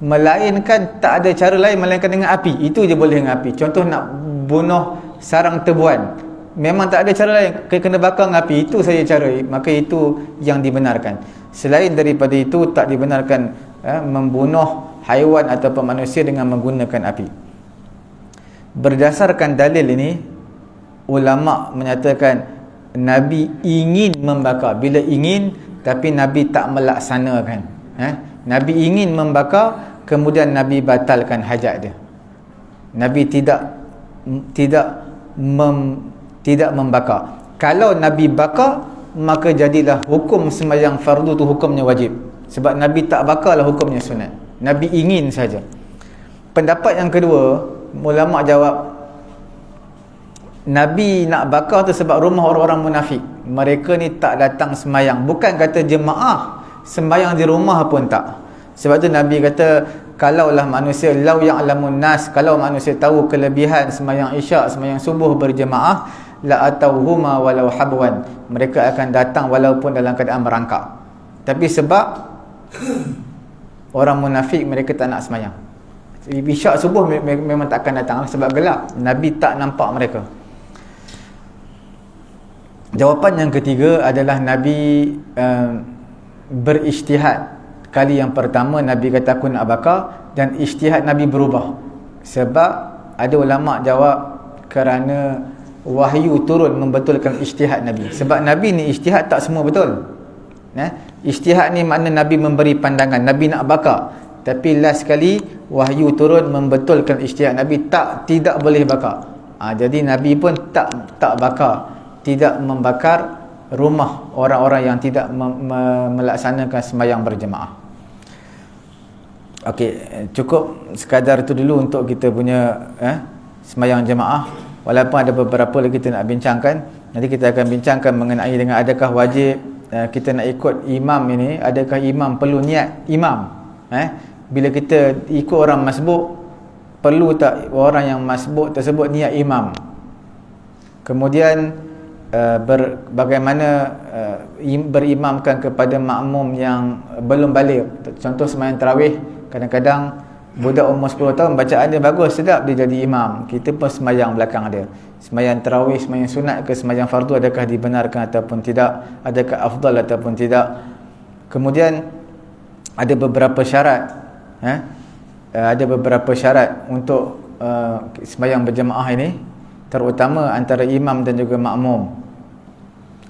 melainkan tak ada cara lain melainkan dengan api. Itu je boleh dengan api. Contoh nak bunuh sarang tebuan, memang tak ada cara lain, kena bakar dengan api, itu saja cara, maka itu yang dibenarkan. Selain daripada itu tak dibenarkan membunuh haiwan ataupun manusia dengan menggunakan api. Berdasarkan dalil ini, ulama menyatakan Nabi ingin membakar. Bila ingin, tapi Nabi tak melaksanakan. Nabi ingin membakar, kemudian Nabi batalkan hajat dia. Nabi tidak membakar. Kalau Nabi bakar, maka jadilah hukum sembahyang fardu tu hukumnya wajib. Sebab Nabi tak bakarlah hukumnya sunat. Nabi ingin saja. Pendapat yang kedua, ulama jawab, Nabi nak bakar tu sebab rumah orang-orang munafik. Mereka ni tak datang sembahyang. Bukan kata jemaah sembahyang di rumah pun tak. Sebab tu Nabi kata, kalaulah manusia, lau ya'lamun nas, kalau manusia tahu kelebihan sembahyang isyak, sembahyang subuh berjemaah, la atauhuma walau habwan, mereka akan datang walaupun dalam keadaan merangkak. Tapi sebab orang munafik, mereka tak nak sembahyang. Isyak subuh memang tak akan datang sebab gelap. Nabi tak nampak mereka. Jawapan yang ketiga adalah Nabi berijtihad. Kali yang pertama Nabi kata aku nak bakar, dan ijtihad Nabi berubah. Sebab ada ulama jawab kerana wahyu turun membetulkan ijtihad Nabi. Sebab Nabi ni ijtihad tak semua betul. Ijtihad ni makna Nabi memberi pandangan, Nabi nak bakar, tapi last sekali wahyu turun membetulkan ijtihad Nabi, tidak boleh bakar. Jadi Nabi pun tak bakar, tidak membakar rumah orang-orang yang tidak melaksanakan sembahyang berjemaah. Okey, cukup sekadar itu dulu untuk kita punya sembahyang jemaah. Walaupun ada beberapa lagi kita nak bincangkan. Nanti kita akan bincangkan mengenai dengan adakah wajib kita nak ikut imam ini, adakah imam perlu niat imam. Bila kita ikut orang masbuk, perlu tak orang yang masbuk tersebut niat imam? Kemudian bagaimana berimamkan kepada makmum yang belum balik. Contoh sembahyang tarawih, kadang-kadang budak umur 10 tahun bacaan dia bagus, sedap, dia jadi imam, kita pun sembahyang belakang dia. Sembahyang tarawih, sembahyang sunat ke sembahyang fardu, adakah dibenarkan ataupun tidak, adakah afdal ataupun tidak. Kemudian ada beberapa syarat, ada beberapa syarat untuk sembahyang berjemaah ini, terutama antara imam dan juga makmum.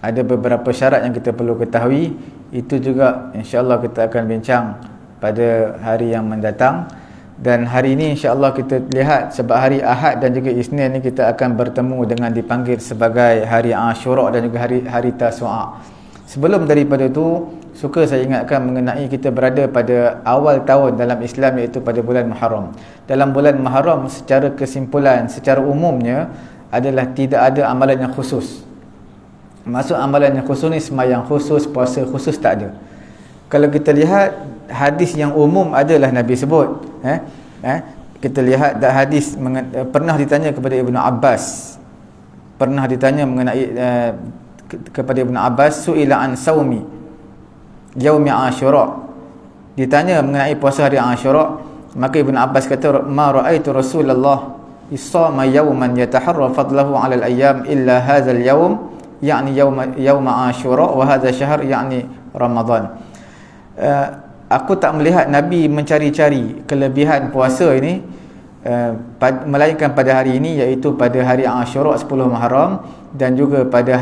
Ada beberapa syarat yang kita perlu ketahui. Itu juga insya-Allah kita akan bincang pada hari yang mendatang. Dan hari ini insya-Allah kita lihat, sebab hari Ahad dan juga Isnin ni kita akan bertemu dengan dipanggil sebagai hari Ashura dan juga hari Tasu'a. Sebelum daripada itu, suka saya ingatkan mengenai kita berada pada awal tahun dalam Islam, iaitu pada bulan Muharram. Dalam bulan Muharram secara kesimpulan, secara umumnya adalah tidak ada amalan yang khusus. Maksud amalan yang khusus ni, sembahyang khusus, puasa khusus, tak ada. Kalau kita lihat hadis yang umum adalah Nabi sebut. Kita lihat hadis pernah ditanya kepada Ibnu Abbas. Pernah ditanya mengenai kepada Ibnu Abbas, su'ila an saumi yaumi Ashura. Ditanya mengenai puasa hari Ashura, maka Ibnu Abbas kata, ma ra'aitu Rasulullah isama yawman yataharra fadlahu 'ala al-ayyam illa hadzal yawm, yakni yauma Ashura, wa hadha syahr yakni Ramadan. Aku tak melihat Nabi mencari-cari kelebihan puasa ini melainkan pada hari ini, iaitu pada hari Ashura 10 Muharram, dan juga pada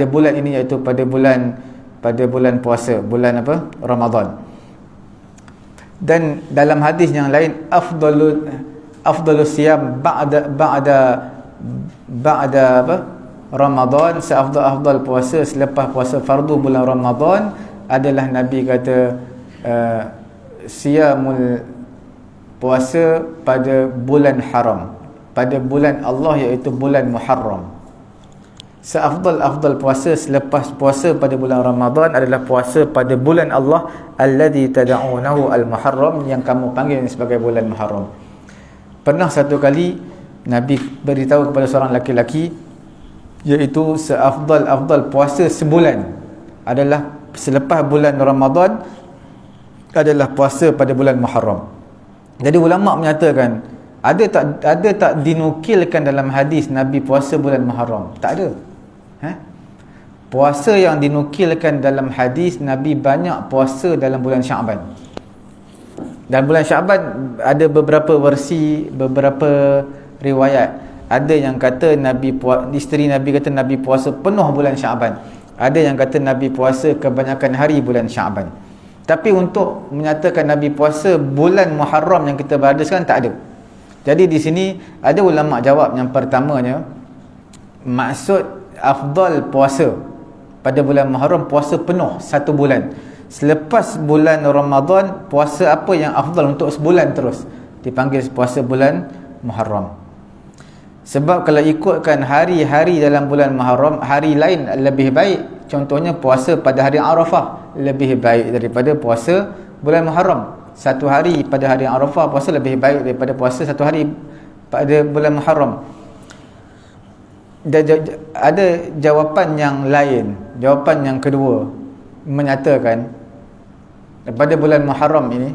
bulan ini, iaitu pada bulan puasa, bulan apa? Ramadan. Dan dalam hadis yang lain, afdalus siyam ba'da apa? Ramadan, seafdal puasa selepas puasa fardu bulan Ramadan adalah Nabi kata siyamul puasa pada bulan haram, pada bulan Allah, iaitu bulan Muharram. Seafdal puasa selepas puasa pada bulan Ramadan adalah puasa pada bulan Allah, alladzi tad'unahu al-Muharram, yang kamu panggil sebagai bulan Muharram. Pernah satu kali Nabi beritahu kepada seorang laki-laki, iaitu seafdal puasa sebulan adalah selepas bulan Ramadan, adalah puasa pada bulan Muharram. Jadi ulama menyatakan Ada tak dinukilkan dalam hadis Nabi puasa bulan Muharram? Tak ada. Puasa yang dinukilkan dalam hadis, Nabi banyak puasa dalam bulan Syaban. Dan bulan Syaban ada beberapa versi, beberapa riwayat. Ada yang kata isteri Nabi kata Nabi puasa penuh bulan Syaban. Ada yang kata Nabi puasa kebanyakan hari bulan Syaban. Tapi untuk menyatakan Nabi puasa bulan Muharram yang kita berada sekarang, tak ada. Jadi di sini ada ulama jawab yang pertamanya, maksud afdal puasa pada bulan Muharram puasa penuh satu bulan. Selepas bulan Ramadan, puasa apa yang afdal untuk sebulan terus dipanggil puasa bulan Muharram. Sebab kalau ikutkan hari-hari dalam bulan Muharram, hari lain lebih baik. Contohnya puasa pada hari Arafah lebih baik daripada puasa bulan Muharram. Satu hari pada hari Arafah puasa lebih baik daripada puasa satu hari pada bulan Muharram. Ada jawapan yang lain, jawapan yang kedua menyatakan pada bulan Muharram ini,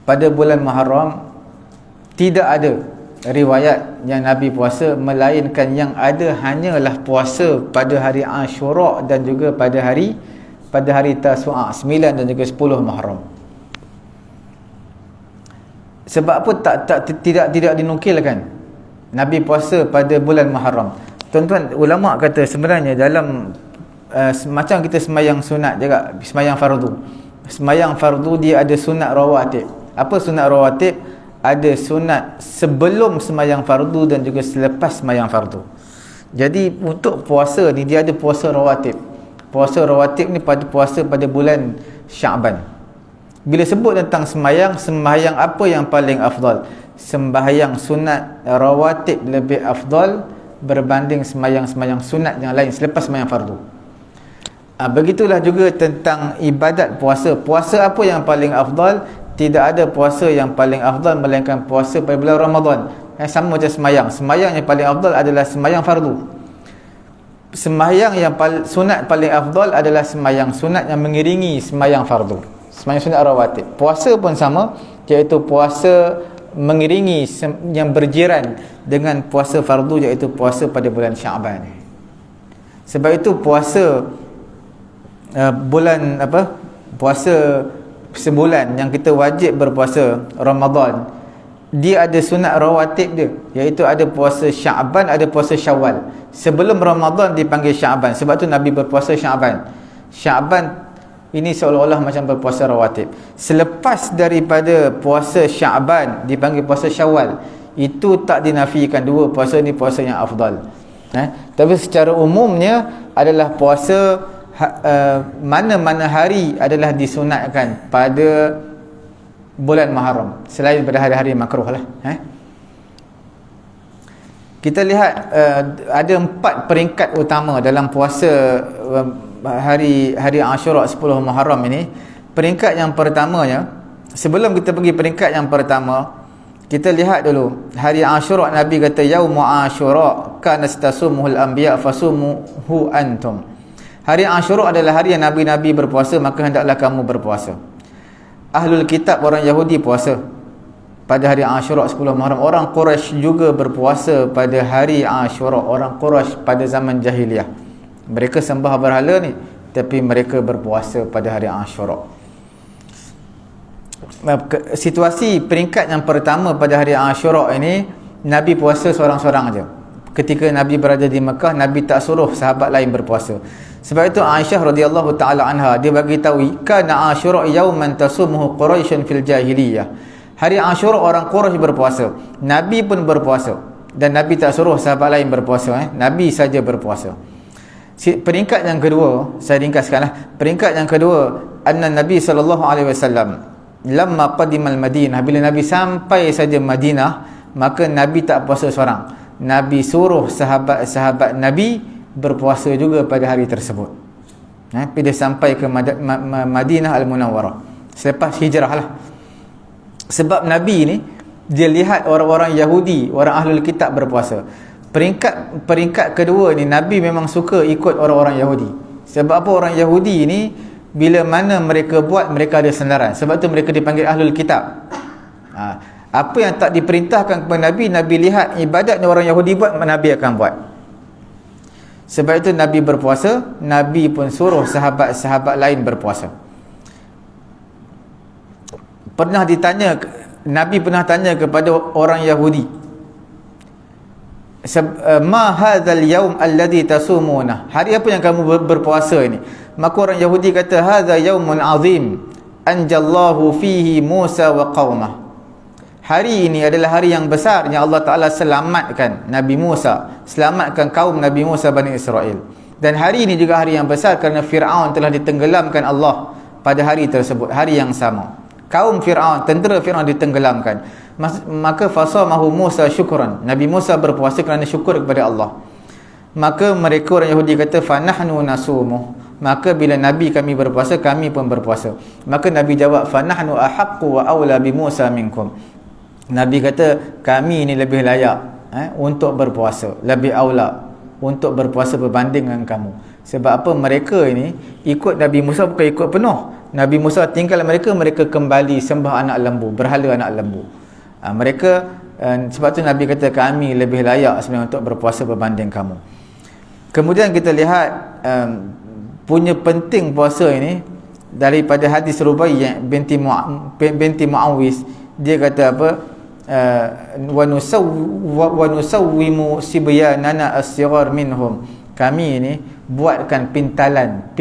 pada bulan Muharram tidak ada riwayat yang Nabi puasa, melainkan yang ada hanyalah puasa pada hari Ashura dan juga pada hari Tasu'a 9 dan juga 10 Muharram. Sebab apa tidak dinukilkan Nabi puasa pada bulan Muharram? Tuan-tuan, ulama kata sebenarnya dalam macam kita semayang sunat juga, semayang fardu. Semayang fardu dia ada sunat rawatib. Apa sunat rawatib? Ada sunat sebelum semayang fardu dan juga selepas semayang fardu. Jadi untuk puasa ni dia ada puasa rawatib. Puasa rawatib ni puasa pada bulan Syaban. Bila sebut tentang sembahyang apa yang paling afdal? Sembahyang sunat rawatib lebih afdal berbanding sembahyang sunat yang lain selepas sembahyang fardu. Begitulah juga tentang ibadat puasa. Puasa apa yang paling afdal? Tidak ada puasa yang paling afdal melainkan puasa pada bulan Ramadan. Sama macam sembahyang yang paling afdal adalah sembahyang fardu. Sembahyang yang sunat paling afdal adalah sembahyang sunat yang mengiringi sembahyang fardu, sembahyang sunat rawatib. Puasa pun sama, iaitu puasa mengiringi yang berjiran dengan puasa fardu, iaitu puasa pada bulan Syaban. Sebab itu puasa puasa sebulan yang kita wajib berpuasa Ramadan, dia ada sunat rawatib dia, iaitu ada puasa Syaban, ada puasa Syawal. Sebelum Ramadan dipanggil Syaban, sebab tu Nabi berpuasa Syaban. Syaban ini seolah-olah macam berpuasa rawatib. Selepas daripada puasa Syaban dipanggil puasa Syawal. Itu tak dinafikan, dua puasa ni puasa yang afdal. Tapi secara umumnya adalah puasa mana-mana hari adalah disunatkan pada bulan Muharram, selain pada hari-hari makruh lah. Kita lihat ada 4 peringkat utama dalam puasa hari Ashura 10 Muharram ini. Peringkat yang pertamanya, sebelum kita pergi peringkat yang pertama, kita lihat dulu hari Ashura. Nabi kata yaumu Ashura kana tasumuhul anbiya fasumuhu antum. Hari Ashura adalah hari yang Nabi-Nabi berpuasa, maka hendaklah kamu berpuasa. Ahlul kitab, orang Yahudi, puasa pada hari Ashura 10 Muharram. Orang Quraisy juga berpuasa pada hari Ashura. Orang Quraisy pada zaman jahiliyah, mereka sembah berhala ni, tapi mereka berpuasa pada hari Ashura. Situasi peringkat yang pertama pada hari Ashura ini, Nabi puasa seorang-seorang aja. Ketika Nabi berada di Mekah, Nabi tak suruh sahabat lain berpuasa. Sebab itu Aisyah radhiyallahu taala anha dia bagi tahu, kana Ashura yauman tasumuhu Quraisyun fil jahiliyah. Hari Ashura orang Quraisy berpuasa, Nabi pun berpuasa, dan Nabi tak suruh sahabat lain berpuasa. Nabi saja berpuasa. Peringkat yang kedua, saya ringkaskanlah. Peringkat yang kedua, anna Nabi sallallahu alaihi wasallam lamma qadimal Madinah, bila Nabi sampai saja Madinah, maka Nabi tak puasa seorang. Nabi suruh sahabat-sahabat Nabi berpuasa juga pada hari tersebut. Bila sampai ke Madinah Al-Munawwarah, selepas hijrah lah. Sebab Nabi ni dia lihat orang-orang Yahudi, orang Ahlul Kitab berpuasa. Peringkat kedua ni, Nabi memang suka ikut orang-orang Yahudi. Sebab apa? Orang Yahudi ni bila mana mereka buat, mereka ada sandaran. Sebab tu mereka dipanggil Ahlul Kitab. Apa yang tak diperintahkan kepada Nabi, Nabi lihat ibadat yang orang Yahudi buat, Nabi akan buat. Sebab itu Nabi berpuasa, Nabi pun suruh sahabat-sahabat lain berpuasa. Nabi pernah tanya kepada orang Yahudi, ma hadzal yaum alladhi tasumuna, hari apa yang kamu berpuasa ini? Maka orang Yahudi kata, hadza yaumun azim anjallahu fihi Musa wa qaumah. Hari ini adalah hari yang besar yang Allah Ta'ala selamatkan Nabi Musa, selamatkan kaum Nabi Musa Bani Israel. Dan hari ini juga hari yang besar kerana Fir'aun telah ditenggelamkan Allah pada hari tersebut, hari yang sama. Kaum Fir'aun, tentera Fir'aun ditenggelamkan. Maka fasamahu Musa syukran, Nabi Musa berpuasa kerana syukur kepada Allah. Maka mereka orang Yahudi kata, fanahnu nasumuh, maka bila Nabi kami berpuasa, kami pun berpuasa. Maka Nabi jawab, fanahnu ahaqqu wa awla bi Musa minkum. Nabi kata, kami ini lebih layak untuk berpuasa, lebih aula untuk berpuasa berbanding dengan kamu. Sebab apa? Mereka ini ikut Nabi Musa bukan ikut penuh. Nabi Musa tinggal mereka kembali sembah anak lembu, berhala anak lembu. Sebab tu Nabi kata, kami lebih layak sebenarnya untuk berpuasa berbanding kamu. Kemudian kita lihat punya penting puasa ini daripada hadis Rubaiyah binti Muawis. Dia kata apa? Wa nusawwimu sibyanana as-sighar minhum. Kami ini buatkan pintalan,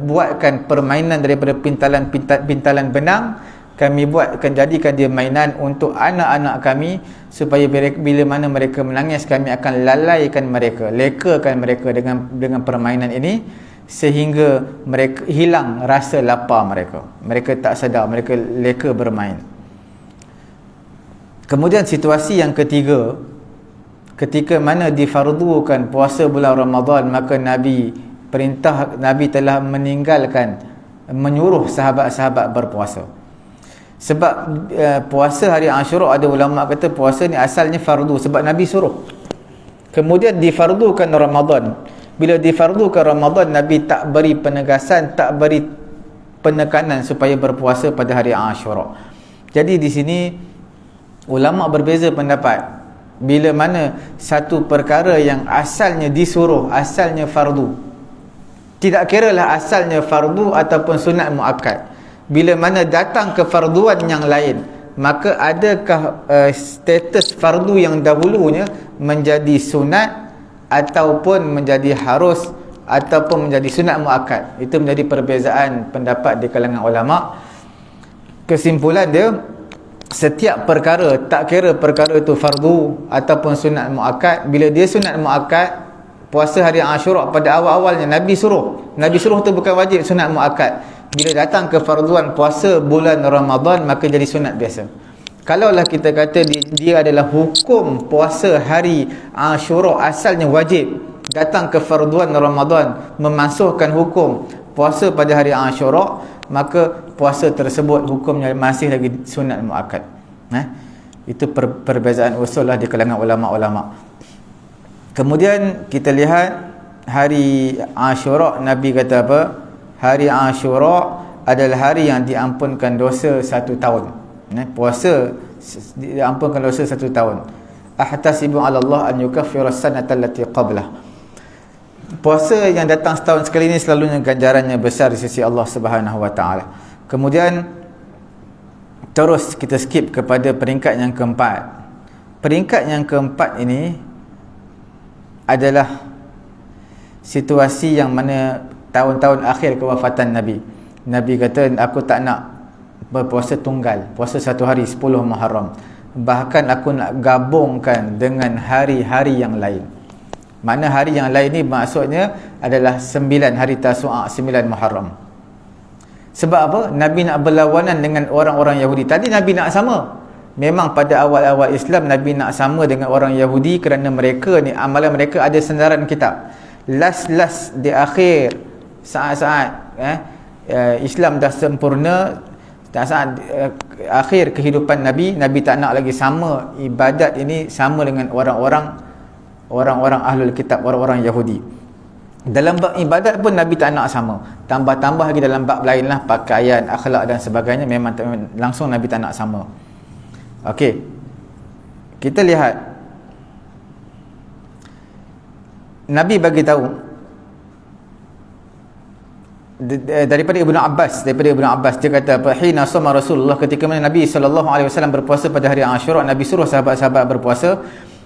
buatkan permainan daripada pintalan benang. Kami jadikan dia mainan untuk anak-anak kami, supaya bila mana mereka menangis, kami akan lalaikan mereka, lekakan mereka dengan permainan ini, sehingga mereka hilang rasa lapar mereka. Mereka tak sedar, mereka leka bermain. Kemudian situasi yang ketiga, ketika mana difardukan puasa bulan Ramadan, maka Nabi telah menyuruh sahabat-sahabat berpuasa. Sebab puasa hari Ashura, ada ulama kata puasa ni asalnya fardu sebab Nabi suruh. Kemudian difardukan Ramadan. Bila difardukan Ramadan, Nabi tak beri penegasan, tak beri penekanan supaya berpuasa pada hari Ashura. Jadi di sini ulama berbeza pendapat. Bila mana satu perkara yang asalnya disuruh, asalnya fardu, tidak kiralah asalnya fardu ataupun sunat muakkad. Bila mana datang kefarduan yang lain, maka adakah status fardu yang dahulunya menjadi sunat ataupun menjadi harus ataupun menjadi sunat muakkad. Itu menjadi perbezaan pendapat di kalangan ulama. Kesimpulan dia, setiap perkara, tak kira perkara itu fardu ataupun sunat muakkad, bila dia sunat muakkad, puasa hari Ashura pada awal-awalnya Nabi suruh tu bukan wajib, sunat muakkad. Bila datang kefarduan puasa bulan Ramadan, maka jadi sunat biasa. Kalaulah kita kata dia adalah hukum puasa hari Ashura asalnya wajib, datang kefarduan Ramadan memasukkan hukum puasa pada hari Ashura, maka puasa tersebut hukumnya masih lagi sunat muakkad. Itu perbezaan usul lah di kalangan ulama-ulama. Kemudian kita lihat hari Ashura, Nabi kata apa? Hari Ashura adalah hari yang diampunkan dosa 1 tahun. Puasa diampunkan dosa 1 tahun. Ahtasibu 'ala Allah an yukaffira as-sanata allati qablah. Puasa yang datang setahun sekali ini selalunya ganjarannya besar di sisi Allah Subhanahu wa taala. Kemudian terus kita skip kepada peringkat yang keempat. Peringkat yang keempat ini adalah situasi yang mana tahun-tahun akhir kewafatan Nabi. Nabi kata, aku tak nak berpuasa tunggal, puasa 1 hari 10 Muharram. Bahkan aku nak gabungkan dengan hari-hari yang lain. Makna hari yang lain ni maksudnya adalah 9 hari Tasu'a, 9 Muharram. Sebab apa? Nabi nak berlawanan dengan orang-orang Yahudi. Tadi Nabi nak sama. Memang pada awal-awal Islam Nabi nak sama dengan orang Yahudi kerana mereka ni, amalan mereka ada sandaran kitab. Last di akhir saat-saat Islam dah sempurna, saat akhir kehidupan Nabi tak nak lagi sama ibadat ini sama dengan orang-orang ahlul kitab, orang-orang Yahudi. Dalam bab ibadat pun Nabi tak nak sama. Tambah-tambah lagi dalam bab lain lah, pakaian, akhlak dan sebagainya, memang langsung Nabi tak nak sama. Okey, kita lihat Nabi bagi tahu daripada Ibnu Abbas, dia kata apa, hina sama Rasulullah, ketika mana Nabi SAW berpuasa pada hari Ashura, Nabi suruh sahabat-sahabat berpuasa.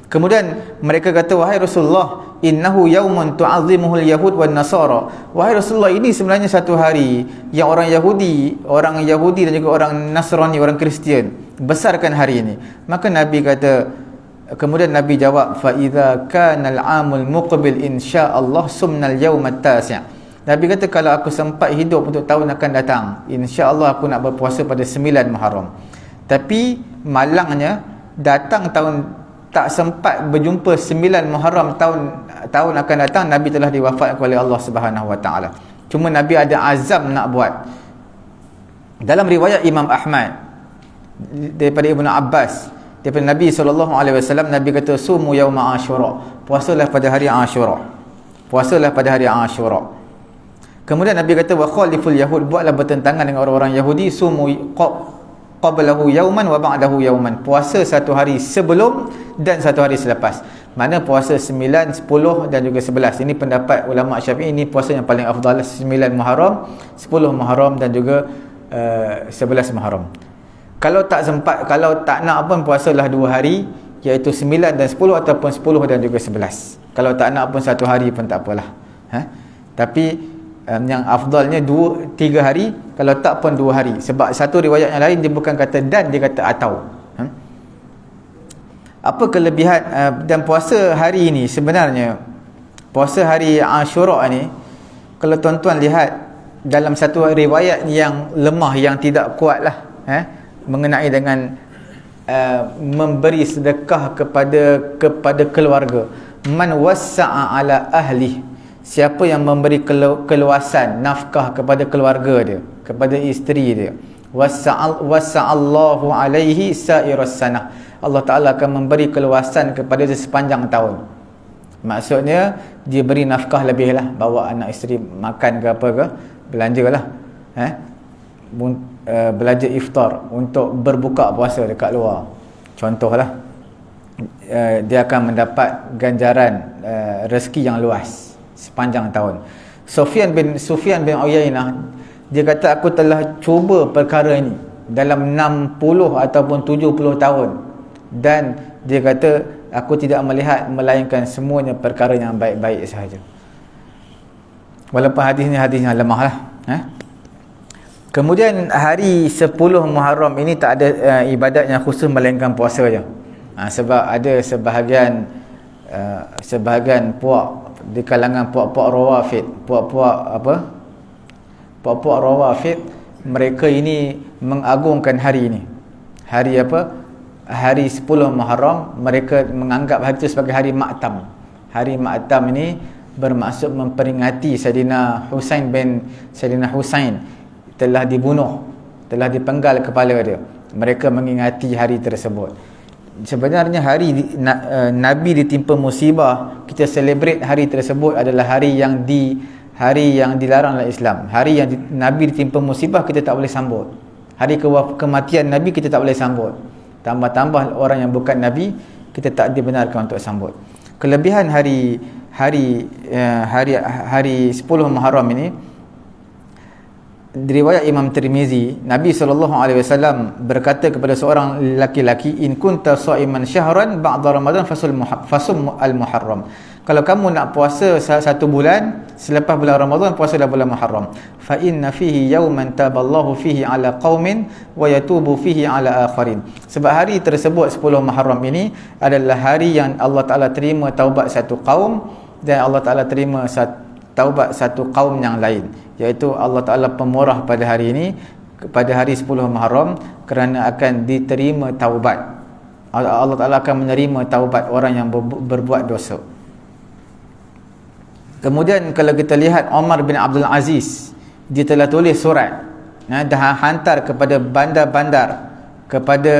Kemudian mereka kata, wahai Rasulullah, innahu yaumun tu'azzimuhul yahud wan nasara. Wahai Rasulullah, ini sebenarnya satu hari yang orang Yahudi dan juga orang Nasrani, orang Kristian besarkan hari ini. Maka Nabi kata, kemudian Nabi jawab, fa idza kana al-amul muqbil insyaallah sumnal yaumat tasi'. Nabi kata, kalau aku sempat hidup untuk tahun akan datang, insya-Allah aku nak berpuasa pada 9 Muharram. Tapi malangnya datang tahun tak sempat berjumpa 9 Muharram tahun akan datang, Nabi telah diwafatkan oleh Allah Subhanahu Wa Taala. Cuma Nabi ada azam nak buat. Dalam riwayat Imam Ahmad daripada Ibnu Abbas, daripada Nabi SAW, Nabi kata, sumu yauma Ashura, puasalah pada hari Ashura. Kemudian Nabi kata, wa khaliful yahud, buatlah bertentangan dengan orang-orang Yahudi, sumu qablahu yauman wa ba'dahu yauman, puasa satu hari sebelum dan satu hari selepas. Mana puasa 9, 10 dan juga 11. Ini pendapat ulama Syafi'i, ini puasa yang paling afdal, 9 Muharram, 10 Muharram dan juga 11 Muharram. Kalau tak sempat, kalau tak nak pun puasalah 2 hari, iaitu 9 dan 10, ataupun 10 dan juga 11. Kalau tak nak pun satu hari pun tak apalah. Tapi yang afdalnya 3 hari, kalau tak pun 2 hari. Sebab satu riwayat yang lain dia bukan kata dan, dia kata atau. Apa kelebihan dan puasa hari ini? Sebenarnya puasa hari Ashura ni, kalau tuan-tuan lihat dalam satu riwayat yang lemah, yang tidak kuat lah, mengenai dengan memberi sedekah kepada keluarga. Man wassa'a ala ahli, siapa yang memberi keluasan nafkah kepada keluarga dia, kepada isteri dia, wassa'allahu alaihi sa'iras sanah, Allah Ta'ala akan memberi keluasan kepada dia sepanjang tahun. Maksudnya dia beri nafkah lebih lah, bawa anak isteri makan ke apa ke, belanja lah, belanja iftar untuk berbuka puasa dekat luar, contohlah. Dia akan mendapat ganjaran rezeki yang luas sepanjang tahun. Sufyan bin Uyainah, dia kata, aku telah cuba perkara ini dalam 60 ataupun 70 tahun, dan dia kata, aku tidak melihat melainkan semuanya perkara yang baik-baik sahaja. Walaupun hadis yang lemah lah. Kemudian hari 10 Muharram ini tak ada ibadat yang khusus melainkan puasa je. Sebab ada sebahagian puak di kalangan puak-puak Rawafid, puak-puak Rawafid, mereka ini mengagungkan hari ini. Hari apa? Hari 10 Muharram, mereka menganggap hari itu sebagai hari Ma'tam. Hari Ma'tam ini bermaksud memperingati Sayyidina Husain telah dibunuh, telah dipenggal kepala dia. Mereka mengingati hari tersebut. Sebenarnya hari Nabi ditimpa musibah, kita celebrate hari tersebut adalah hari yang dilarang oleh Islam. Hari yang Nabi ditimpa musibah, kita tak boleh sambut. Hari kematian Nabi, kita tak boleh sambut. Tambah-tambah orang yang bukan Nabi, kita tak dibenarkan untuk sambut. Kelebihan hari 10 Muharram ini, riwayat Imam Tirmizi, Nabi SAW berkata kepada seorang laki-laki, in kunta sha'iman syahran ba'da Ramadan fasum al-Muharram. Kalau kamu nak puasa satu bulan selepas bulan Ramadan, puasalah bulan Muharram. Fa inna fihi yawman taballahu fihi ala qaumin wa yatubu fihi ala akharin. Sebab hari tersebut 10 Muharram ini adalah hari yang Allah Taala terima taubat satu kaum, dan Allah Taala terima taubat satu kaum yang lain, iaitu Allah Ta'ala pemurah pada hari ini, pada hari 10 Muharram, kerana akan diterima taubat. Allah Ta'ala akan menerima taubat orang yang berbuat dosa. Kemudian kalau kita lihat Umar bin Abdul Aziz, dia telah tulis surat, dah hantar kepada bandar-bandar, kepada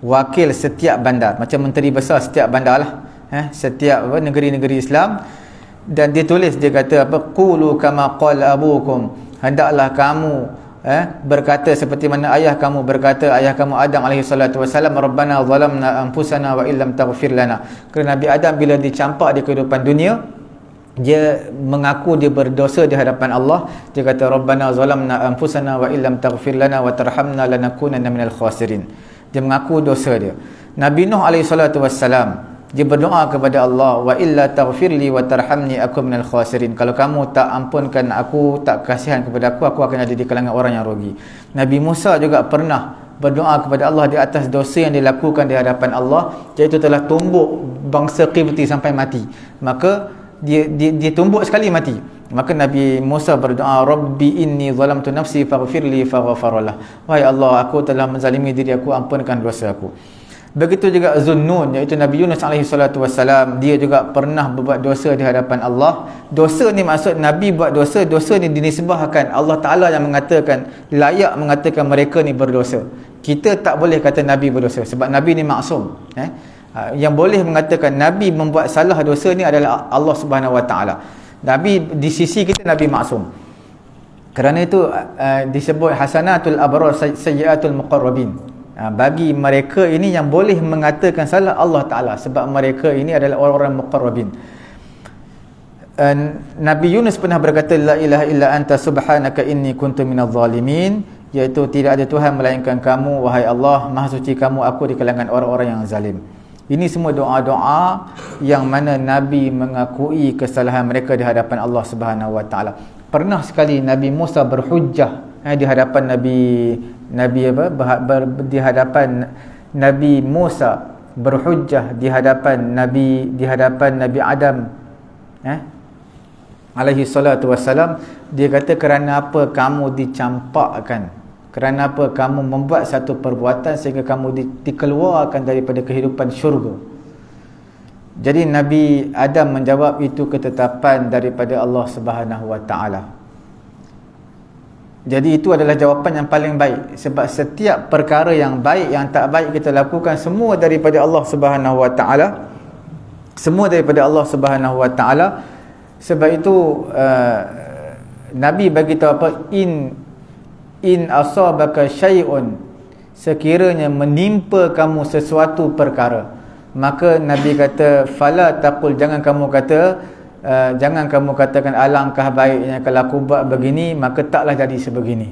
wakil setiap bandar, macam menteri besar setiap bandar lah, setiap negeri-negeri Islam. Dan dia tulis, dia kata apa, qulu kama qala abukum, hendaklah kamu berkata seperti mana ayah kamu berkata, ayah kamu Adam alaihi salatu wasalam, rabbana zalamna anfusana wa illam taghfir lana. Kerana Nabi Adam bila dicampak di kehidupan dunia, dia mengaku dia berdosa di hadapan Allah. Dia kata rabbana zalamna anfusana wa illam taghfir lana wa tarhamna lanakunanna minal khasirin. Dia mengaku dosa dia. Nabi Nuh alaihi salatu wassalam, dia berdoa kepada Allah, wa illa taghfirli wa tarhamni aku minal khasirin. Kalau kamu tak ampunkan aku, tak kasihan kepada aku akan ada di kalangan orang yang rugi. Nabi Musa juga pernah berdoa kepada Allah di atas dosa yang dilakukan di hadapan Allah, iaitu telah tumbuk bangsa Qibti sampai mati. Maka dia tumbuk sekali mati. Maka Nabi Musa berdoa, Rabbi inni zalamtu nafsi faghfirli faghfaralah. Wahai Allah, aku telah menzalimi diri aku, ampunkan dosa aku. Begitu juga Zunnun, iaitu Nabi Yunus alaihi salatu wassalam, dia juga pernah berbuat dosa di hadapan Allah. Dosa ni maksud Nabi buat dosa, dosa ni dinisbahkan Allah Ta'ala yang mengatakan, layak mengatakan mereka ni berdosa. Kita tak boleh kata Nabi berdosa sebab Nabi ni maksum. Yang boleh mengatakan Nabi membuat salah dosa ni adalah Allah Subhanahu Wa Ta'ala. Nabi di sisi kita Nabi maksum. Kerana itu disebut hasanatul abrar sayyiatul muqarrabin. Bagi mereka ini yang boleh mengatakan salah Allah Ta'ala, sebab mereka ini adalah orang-orang muqarrabin. Nabi Yunus pernah berkata, la ilaha illa anta subhanaka inni kuntu minadh zalimin, iaitu tidak ada Tuhan melainkan kamu, wahai Allah, maha suci kamu, aku di kalangan orang-orang yang zalim. Ini semua doa-doa yang mana Nabi mengakui kesalahan mereka di hadapan Allah Subhanahu Wa Ta'ala. Pernah sekali Nabi Musa berhujjah di hadapan di hadapan Nabi Musa berhujjah di hadapan Nabi Adam alaihi salatu wassalam. Dia kata, kerana apa kamu dicampakkan, kerana apa kamu membuat satu perbuatan sehingga kamu dikeluarkan daripada kehidupan syurga. Jadi Nabi Adam menjawab, itu ketetapan daripada Allah Subhanahu Wa Ta'ala. Jadi itu adalah jawapan yang paling baik, sebab setiap perkara yang baik yang tak baik kita lakukan semua daripada Allah Subhanahu Wa Ta'ala. Semua daripada Allah Subhanahu Wa Ta'ala. Sebab itu Nabi bagi tahu apa, in asabaka syai'un, sekiranya menimpa kamu sesuatu perkara, maka Nabi kata, fala taqul, jangan kamu katakan alangkah baiknya kalau aku buat begini maka taklah jadi sebegini.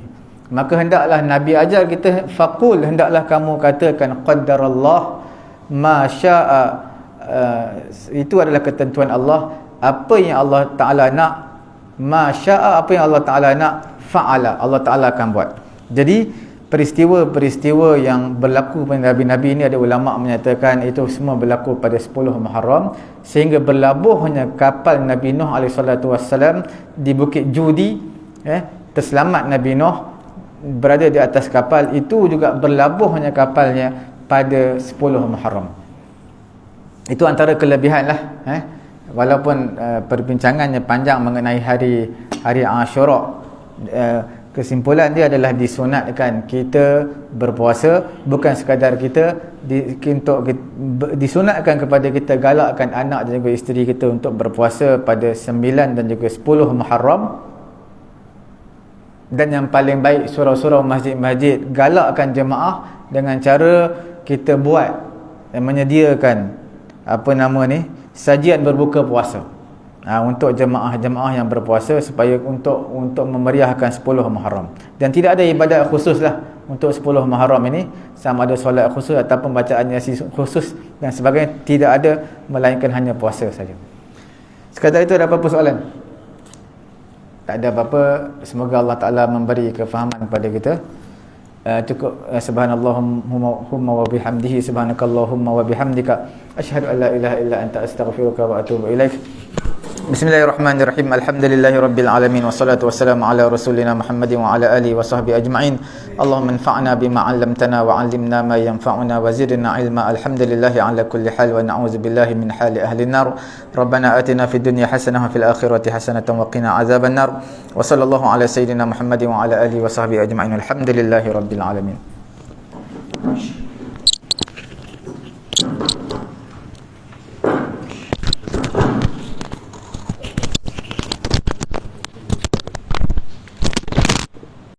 Maka hendaklah Nabi ajar kita, faqul, hendaklah kamu katakan qaddarallah ma syaa, itu adalah ketentuan Allah. Apa yang Allah Ta'ala nak, ma syaa, apa yang Allah Ta'ala nak, fa'ala, Allah Ta'ala akan buat. Jadi peristiwa-peristiwa yang berlaku pada Nabi-Nabi ini, ada ulama' menyatakan itu semua berlaku pada 10 Muharram, sehingga berlabuhnya kapal Nabi Nuh AS di Bukit Judi, terselamat Nabi Nuh berada di atas kapal itu, juga berlabuhnya kapalnya pada 10 Muharram. Itu antara kelebihan lah. Walaupun perbincangannya panjang mengenai hari Ashura, kesimpulan dia adalah disunatkan kita berpuasa, bukan sekadar kita disunatkan kepada kita galakkan anak dan juga isteri kita untuk berpuasa pada 9 dan juga 10 Muharram. Dan yang paling baik, surau-surau masjid-masjid galakkan jemaah dengan cara kita buat dan menyediakan sajian berbuka puasa untuk jemaah-jemaah yang berpuasa, supaya untuk memeriahkan 10 Muharram. Dan tidak ada ibadat khusus lah untuk 10 Muharram ini, sama ada solat khusus ataupun bacaan yasin khusus dan sebagainya, tidak ada, melainkan hanya puasa saja. Sekadar itu. Ada apa-apa soalan? Tak ada apa-apa. Semoga Allah Ta'ala memberi kefahaman kepada kita. Cukup. Subhanallahumma wa bihamdihi, subhanakallahumma wa bihamdika, asyhadu an la ilaha illa anta, astaghfiruka wa atubu ilaik. Bismillahirrahmanirrahim. Alhamdulillahi rabbil alamin, wassalatu wassalamu ala rasulina Muhammadin wa ala alihi wa sahbihi ajma'in. Allahumma anfa'na bima 'allamtana wa 'allimna ma yanfa'una wa zidna ilma. Alhamdulillahi ala kulli hal wa na'udzu billahi min hali ahli an-nar. Rabbana atina fid dunya hasanah wa fil akhirati hasanah wa qina adzaban nar. Wa sallallahu ala sayyidina Muhammadin wa ala alihi wa sahbihi ajma'in. Alhamdulillahi rabbil alamin.